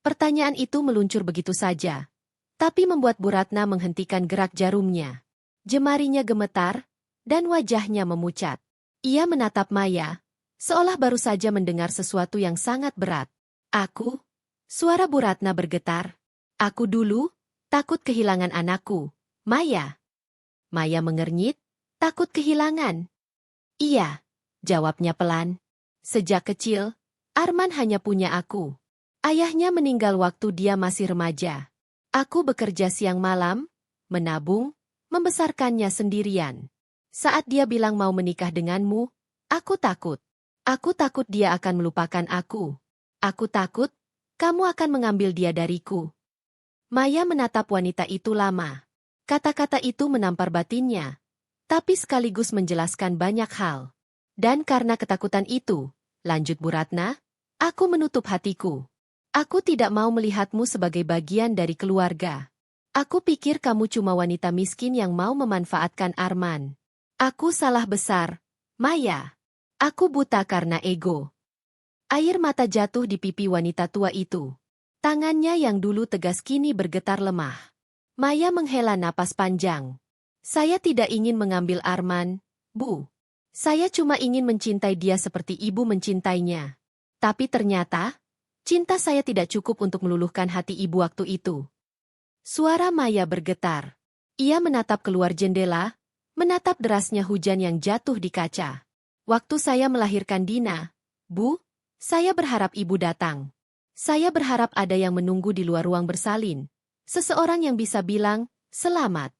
Pertanyaan itu meluncur begitu saja. Tapi membuat Bu Ratna menghentikan gerak jarumnya. Jemarinya gemetar, dan wajahnya memucat. Ia menatap Maya, seolah baru saja mendengar sesuatu yang sangat berat. Aku? Suara Bu Ratna bergetar. Aku dulu, takut kehilangan anakku, Maya. Maya mengernyit, takut kehilangan. Iya, jawabnya pelan. Sejak kecil, Arman hanya punya aku. Ayahnya meninggal waktu dia masih remaja. Aku bekerja siang malam, menabung, membesarkannya sendirian. Saat dia bilang mau menikah denganmu, aku takut. Aku takut dia akan melupakan aku. Aku takut, kamu akan mengambil dia dariku. Maya menatap wanita itu lama. Kata-kata itu menampar batinnya, tapi sekaligus menjelaskan banyak hal. Dan karena ketakutan itu, lanjut Bu Ratna, aku menutup hatiku. Aku tidak mau melihatmu sebagai bagian dari keluarga. Aku pikir kamu cuma wanita miskin yang mau memanfaatkan Arman. Aku salah besar, Maya. Aku buta karena ego. Air mata jatuh di pipi wanita tua itu. Tangannya yang dulu tegas kini bergetar lemah. Maya menghela napas panjang. Saya tidak ingin mengambil Arman, Bu. Saya cuma ingin mencintai dia seperti ibu mencintainya. Tapi ternyata, cinta saya tidak cukup untuk meluluhkan hati ibu waktu itu. Suara Maya bergetar. Ia menatap keluar jendela, menatap derasnya hujan yang jatuh di kaca. Waktu saya melahirkan Dina, Bu, saya berharap ibu datang. Saya berharap ada yang menunggu di luar ruang bersalin. Seseorang yang bisa bilang, selamat.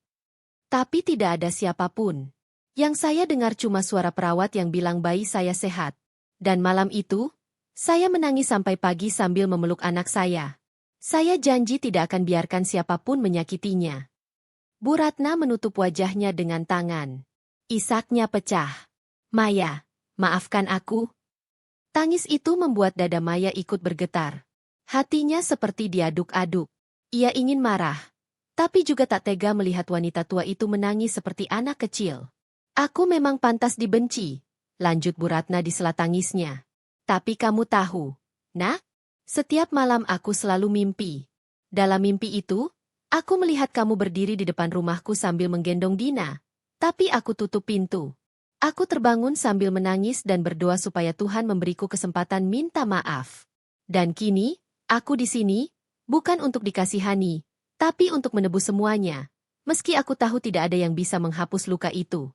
Tapi tidak ada siapapun. Yang saya dengar cuma suara perawat yang bilang bayi saya sehat. Dan malam itu, saya menangis sampai pagi sambil memeluk anak saya. Saya janji tidak akan biarkan siapapun menyakitinya. Bu Ratna menutup wajahnya dengan tangan. Isaknya pecah. Maya, maafkan aku. Tangis itu membuat dada Maya ikut bergetar. Hatinya seperti diaduk-aduk. Ia ingin marah, tapi juga tak tega melihat wanita tua itu menangis seperti anak kecil. Aku memang pantas dibenci, lanjut Bu Ratna di sela tangisnya. Tapi kamu tahu, Nak, setiap malam aku selalu mimpi. Dalam mimpi itu, aku melihat kamu berdiri di depan rumahku sambil menggendong Dina. Tapi aku tutup pintu. Aku terbangun sambil menangis dan berdoa supaya Tuhan memberiku kesempatan minta maaf. Dan kini, aku di sini, bukan untuk dikasihani, tapi untuk menebus semuanya, meski aku tahu tidak ada yang bisa menghapus luka itu.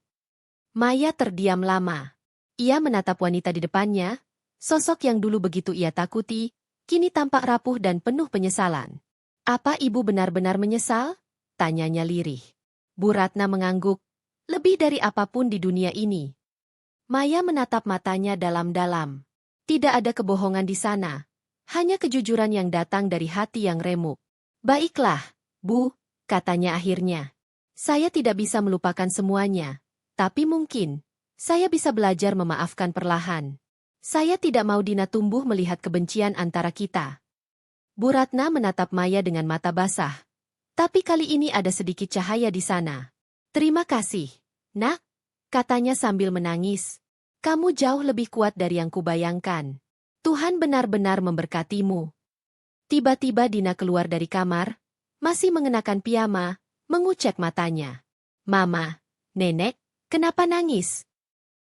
Maya terdiam lama. Ia menatap wanita di depannya, sosok yang dulu begitu ia takuti, kini tampak rapuh dan penuh penyesalan. Apa ibu benar-benar menyesal? Tanyanya lirih. Bu Ratna mengangguk, lebih dari apapun di dunia ini. Maya menatap matanya dalam-dalam. Tidak ada kebohongan di sana. Hanya kejujuran yang datang dari hati yang remuk. Baiklah, Bu, katanya akhirnya. Saya tidak bisa melupakan semuanya. Tapi mungkin, saya bisa belajar memaafkan perlahan. Saya tidak mau Dina tumbuh melihat kebencian antara kita. Bu Ratna menatap Maya dengan mata basah. Tapi kali ini ada sedikit cahaya di sana. Terima kasih, Nak, katanya sambil menangis. Kamu jauh lebih kuat dari yang kubayangkan. Tuhan benar-benar memberkatimu. Tiba-tiba Dina keluar dari kamar, masih mengenakan piyama, mengucek matanya. Mama, Nenek, kenapa nangis?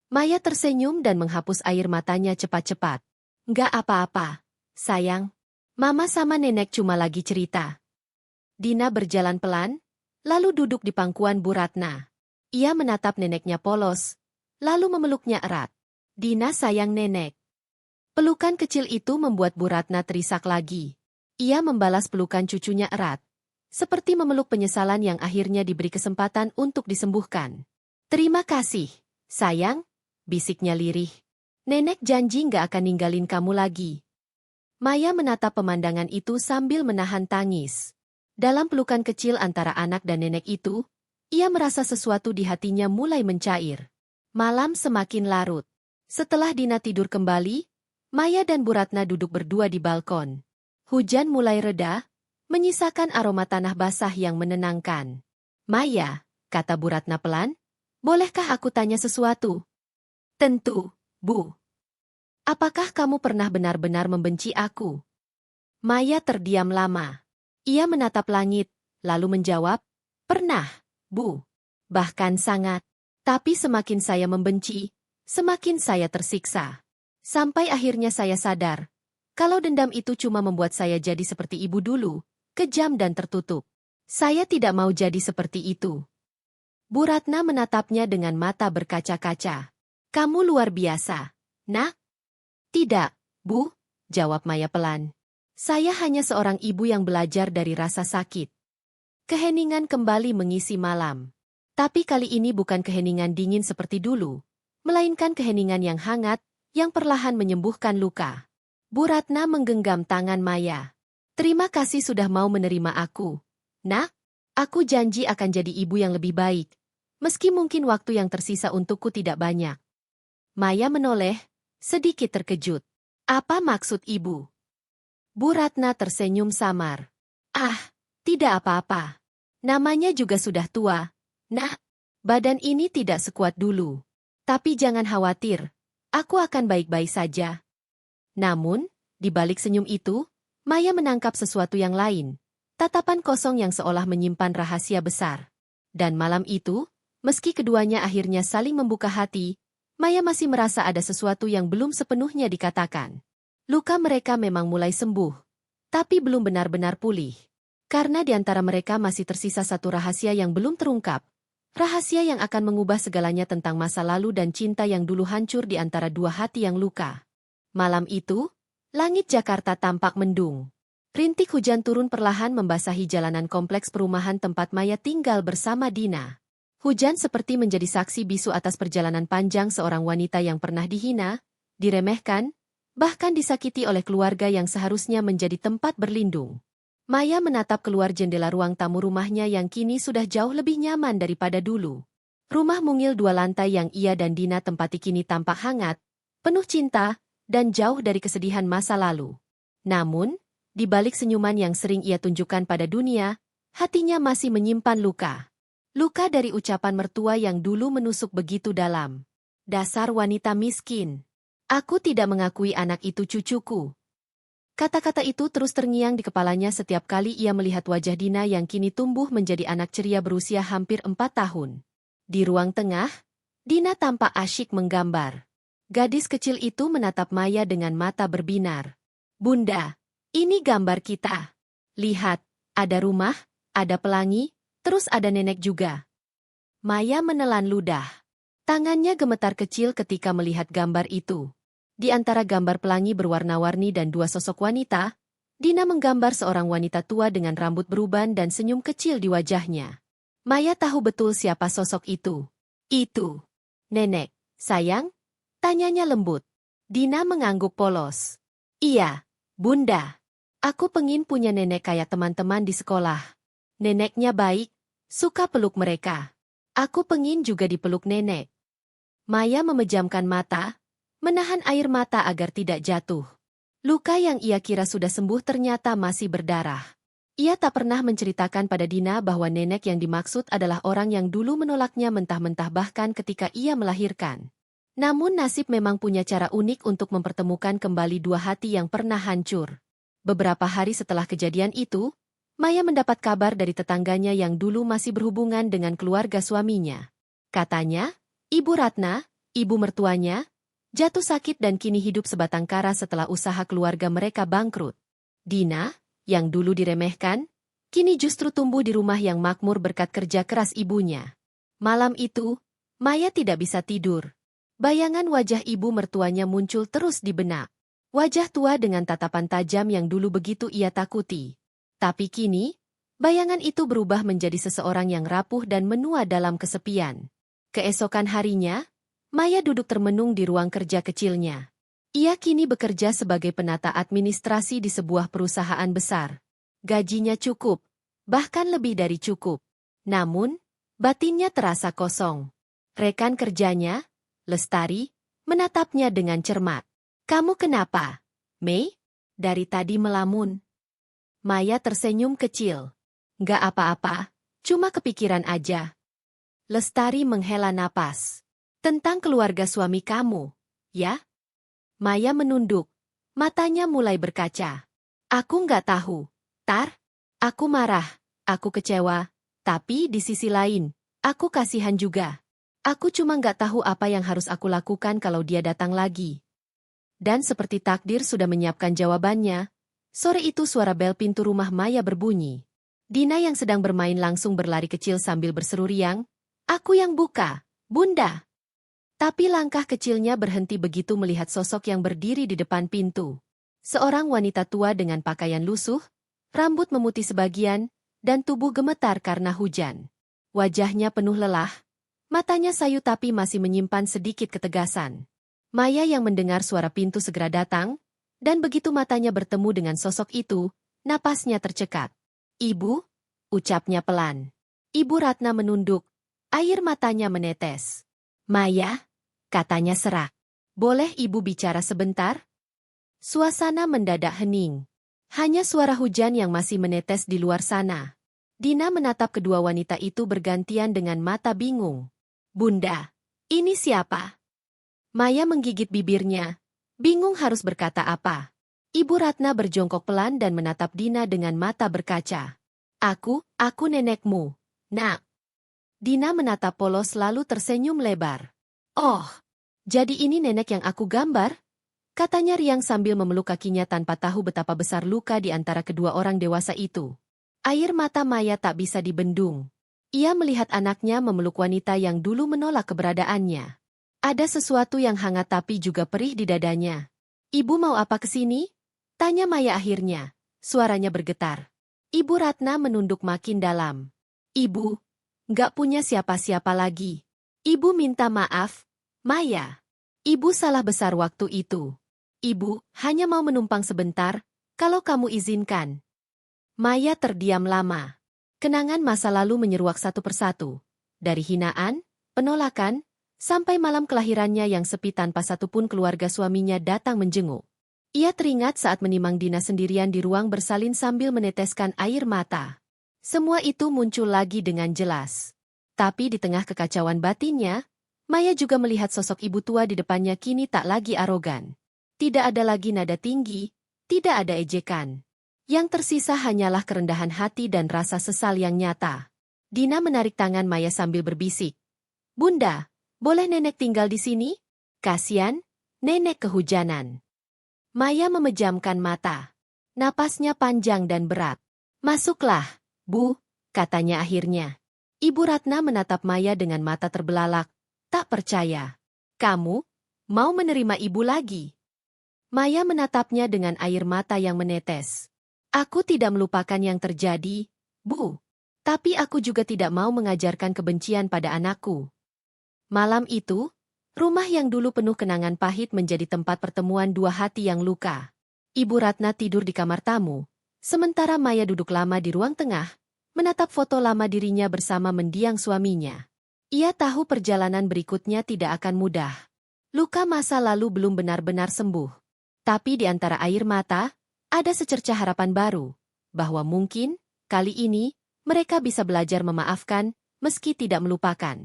Maya tersenyum dan menghapus air matanya cepat-cepat. Nggak apa-apa, sayang. Mama sama Nenek cuma lagi cerita. Dina berjalan pelan, lalu duduk di pangkuan Bu Ratna. Ia menatap neneknya polos, lalu memeluknya erat. Dina sayang Nenek. Pelukan kecil itu membuat Bu Ratna terisak lagi. Ia membalas pelukan cucunya erat. Seperti memeluk penyesalan yang akhirnya diberi kesempatan untuk disembuhkan. Terima kasih, sayang, bisiknya lirih. Nenek janji nggak akan ninggalin kamu lagi. Maya menatap pemandangan itu sambil menahan tangis. Dalam pelukan kecil antara anak dan nenek itu, ia merasa sesuatu di hatinya mulai mencair. Malam semakin larut. Setelah Dina tidur kembali, Maya dan Bu Ratna duduk berdua di balkon. Hujan mulai reda, menyisakan aroma tanah basah yang menenangkan. Maya, kata Bu Ratna pelan, bolehkah aku tanya sesuatu? Tentu, Bu. Apakah kamu pernah benar-benar membenci aku? Maya terdiam lama. Ia menatap langit, lalu menjawab, pernah, Bu. Bahkan sangat. Tapi semakin saya membenci, semakin saya tersiksa. Sampai akhirnya saya sadar, kalau dendam itu cuma membuat saya jadi seperti ibu dulu, kejam dan tertutup. Saya tidak mau jadi seperti itu. Bu Ratna menatapnya dengan mata berkaca-kaca. Kamu luar biasa, Nak? Tidak, Bu, jawab Maya pelan. Saya hanya seorang ibu yang belajar dari rasa sakit. Keheningan kembali mengisi malam. Tapi kali ini bukan keheningan dingin seperti dulu, melainkan keheningan yang hangat, yang perlahan menyembuhkan luka. Bu Ratna menggenggam tangan Maya. Terima kasih sudah mau menerima aku, Nak. Aku janji akan jadi ibu yang lebih baik, meski mungkin waktu yang tersisa untukku tidak banyak. Maya menoleh, sedikit terkejut. Apa maksud ibu? Bu Ratna tersenyum samar. Ah, tidak apa-apa. Namanya juga sudah tua. Nah, badan ini tidak sekuat dulu. Tapi jangan khawatir, aku akan baik-baik saja. Namun, di balik senyum itu, Maya menangkap sesuatu yang lain. Tatapan kosong yang seolah menyimpan rahasia besar. Dan malam itu, meski keduanya akhirnya saling membuka hati, Maya masih merasa ada sesuatu yang belum sepenuhnya dikatakan. Luka mereka memang mulai sembuh, tapi belum benar-benar pulih. Karena di antara mereka masih tersisa satu rahasia yang belum terungkap. Rahasia yang akan mengubah segalanya tentang masa lalu dan cinta yang dulu hancur di antara dua hati yang luka. Malam itu, langit Jakarta tampak mendung. Rintik hujan turun perlahan membasahi jalanan kompleks perumahan tempat Maya tinggal bersama Dina. Hujan seperti menjadi saksi bisu atas perjalanan panjang seorang wanita yang pernah dihina, diremehkan, bahkan disakiti oleh keluarga yang seharusnya menjadi tempat berlindung. Maya menatap keluar jendela ruang tamu rumahnya yang kini sudah jauh lebih nyaman daripada dulu. Rumah mungil 2 lantai yang ia dan Dina tempati kini tampak hangat, penuh cinta, dan jauh dari kesedihan masa lalu. Namun, di balik senyuman yang sering ia tunjukkan pada dunia, hatinya masih menyimpan luka. Luka dari ucapan mertua yang dulu menusuk begitu dalam. Dasar wanita miskin. Aku tidak mengakui anak itu cucuku. Kata-kata itu terus terngiang di kepalanya setiap kali ia melihat wajah Dina yang kini tumbuh menjadi anak ceria berusia hampir 4 tahun. Di ruang tengah, Dina tampak asyik menggambar. Gadis kecil itu menatap Maya dengan mata berbinar. Bunda, ini gambar kita. Lihat, ada rumah, ada pelangi, terus ada nenek juga. Maya menelan ludah. Tangannya gemetar kecil ketika melihat gambar itu. Di antara gambar pelangi berwarna-warni dan 2 sosok wanita, Dina menggambar seorang wanita tua dengan rambut beruban dan senyum kecil di wajahnya. Maya tahu betul siapa sosok itu. Itu. Nenek, sayang? Tanyanya lembut. Dina mengangguk polos. Iya, Bunda. Aku pengin punya nenek kayak teman-teman di sekolah. Neneknya baik, suka peluk mereka. Aku pengin juga dipeluk nenek. Maya memejamkan mata, menahan air mata agar tidak jatuh. Luka yang ia kira sudah sembuh ternyata masih berdarah. Ia tak pernah menceritakan pada Dina bahwa nenek yang dimaksud adalah orang yang dulu menolaknya mentah-mentah bahkan ketika ia melahirkan. Namun nasib memang punya cara unik untuk mempertemukan kembali dua hati yang pernah hancur. Beberapa hari setelah kejadian itu, Maya mendapat kabar dari tetangganya yang dulu masih berhubungan dengan keluarga suaminya. Katanya, Ibu Ratna, ibu mertuanya, jatuh sakit dan kini hidup sebatang kara setelah usaha keluarga mereka bangkrut. Dina, yang dulu diremehkan, kini justru tumbuh di rumah yang makmur berkat kerja keras ibunya. Malam itu, Maya tidak bisa tidur. Bayangan wajah ibu mertuanya muncul terus di benak. Wajah tua dengan tatapan tajam yang dulu begitu ia takuti. Tapi kini, bayangan itu berubah menjadi seseorang yang rapuh dan menua dalam kesepian. Keesokan harinya, Maya duduk termenung di ruang kerja kecilnya. Ia kini bekerja sebagai penata administrasi di sebuah perusahaan besar. Gajinya cukup, bahkan lebih dari cukup. Namun, batinnya terasa kosong. Rekan kerjanya, Lestari, menatapnya dengan cermat. Kamu kenapa, Mei? Dari tadi melamun. Maya tersenyum kecil. Nggak apa-apa, cuma kepikiran aja. Lestari menghela napas. Tentang keluarga suami kamu, ya? Maya menunduk. Matanya mulai berkaca. Aku nggak tahu. Tar, aku marah, aku kecewa. Tapi di sisi lain, aku kasihan juga. Aku cuma nggak tahu apa yang harus aku lakukan kalau dia datang lagi. Dan seperti takdir sudah menyiapkan jawabannya, sore itu suara bel pintu rumah Maya berbunyi. Dina yang sedang bermain langsung berlari kecil sambil berseru riang, "Aku yang buka, Bunda!" Tapi langkah kecilnya berhenti begitu melihat sosok yang berdiri di depan pintu. Seorang wanita tua dengan pakaian lusuh, rambut memutih sebagian, dan tubuh gemetar karena hujan. Wajahnya penuh lelah, matanya sayu tapi masih menyimpan sedikit ketegasan. Maya yang mendengar suara pintu segera datang, dan begitu matanya bertemu dengan sosok itu, napasnya tercekat. "Ibu?" ucapnya pelan. Ibu Ratna menunduk, air matanya menetes. Maya, katanya serak. Boleh ibu bicara sebentar? Suasana mendadak hening. Hanya suara hujan yang masih menetes di luar sana. Dina menatap kedua wanita itu bergantian dengan mata bingung. Bunda, ini siapa? Maya menggigit bibirnya, bingung harus berkata apa. Ibu Ratna berjongkok pelan dan menatap Dina dengan mata berkaca. Aku nenekmu, Nak. Dina menatap polos lalu tersenyum lebar. Oh, jadi ini nenek yang aku gambar? Katanya riang sambil memeluk kakinya tanpa tahu betapa besar luka di antara kedua orang dewasa itu. Air mata Maya tak bisa dibendung. Ia melihat anaknya memeluk wanita yang dulu menolak keberadaannya. Ada sesuatu yang hangat tapi juga perih di dadanya. Ibu mau apa kesini? Tanya Maya akhirnya. Suaranya bergetar. Ibu Ratna menunduk makin dalam. Ibu, nggak punya siapa-siapa lagi. Ibu minta maaf, Maya. Ibu salah besar waktu itu. Ibu, hanya mau menumpang sebentar, kalau kamu izinkan. Maya terdiam lama. Kenangan masa lalu menyeruak satu persatu. Dari hinaan, penolakan, sampai malam kelahirannya yang sepi tanpa satupun keluarga suaminya datang menjenguk. Ia teringat saat menimang Dina sendirian di ruang bersalin sambil meneteskan air mata. Semua itu muncul lagi dengan jelas. Tapi di tengah kekacauan batinnya, Maya juga melihat sosok ibu tua di depannya kini tak lagi arogan. Tidak ada lagi nada tinggi, tidak ada ejekan. Yang tersisa hanyalah kerendahan hati dan rasa sesal yang nyata. Dina menarik tangan Maya sambil berbisik. Bunda, boleh nenek tinggal di sini? Kasian, nenek kehujanan. Maya memejamkan mata. Napasnya panjang dan berat. Masuklah, Bu, katanya akhirnya. Ibu Ratna menatap Maya dengan mata terbelalak, tak percaya. Kamu, mau menerima ibu lagi? Maya menatapnya dengan air mata yang menetes. Aku tidak melupakan yang terjadi, Bu. Tapi aku juga tidak mau mengajarkan kebencian pada anakku. Malam itu, rumah yang dulu penuh kenangan pahit menjadi tempat pertemuan dua hati yang luka. Ibu Ratna tidur di kamar tamu, sementara Maya duduk lama di ruang tengah, menatap foto lama dirinya bersama mendiang suaminya. Ia tahu perjalanan berikutnya tidak akan mudah. Luka masa lalu belum benar-benar sembuh. Tapi di antara air mata, ada secercah harapan baru, bahwa mungkin, kali ini, mereka bisa belajar memaafkan, meski tidak melupakan.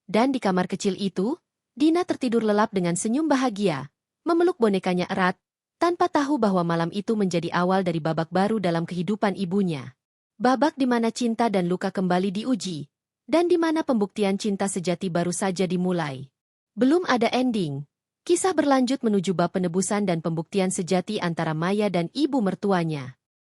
Dan di kamar kecil itu, Dina tertidur lelap dengan senyum bahagia, memeluk bonekanya erat, tanpa tahu bahwa malam itu menjadi awal dari babak baru dalam kehidupan ibunya. Babak di mana cinta dan luka kembali diuji, dan di mana pembuktian cinta sejati baru saja dimulai. Belum ada ending. Kisah berlanjut menuju bab penebusan dan pembuktian sejati antara Maya dan ibu mertuanya.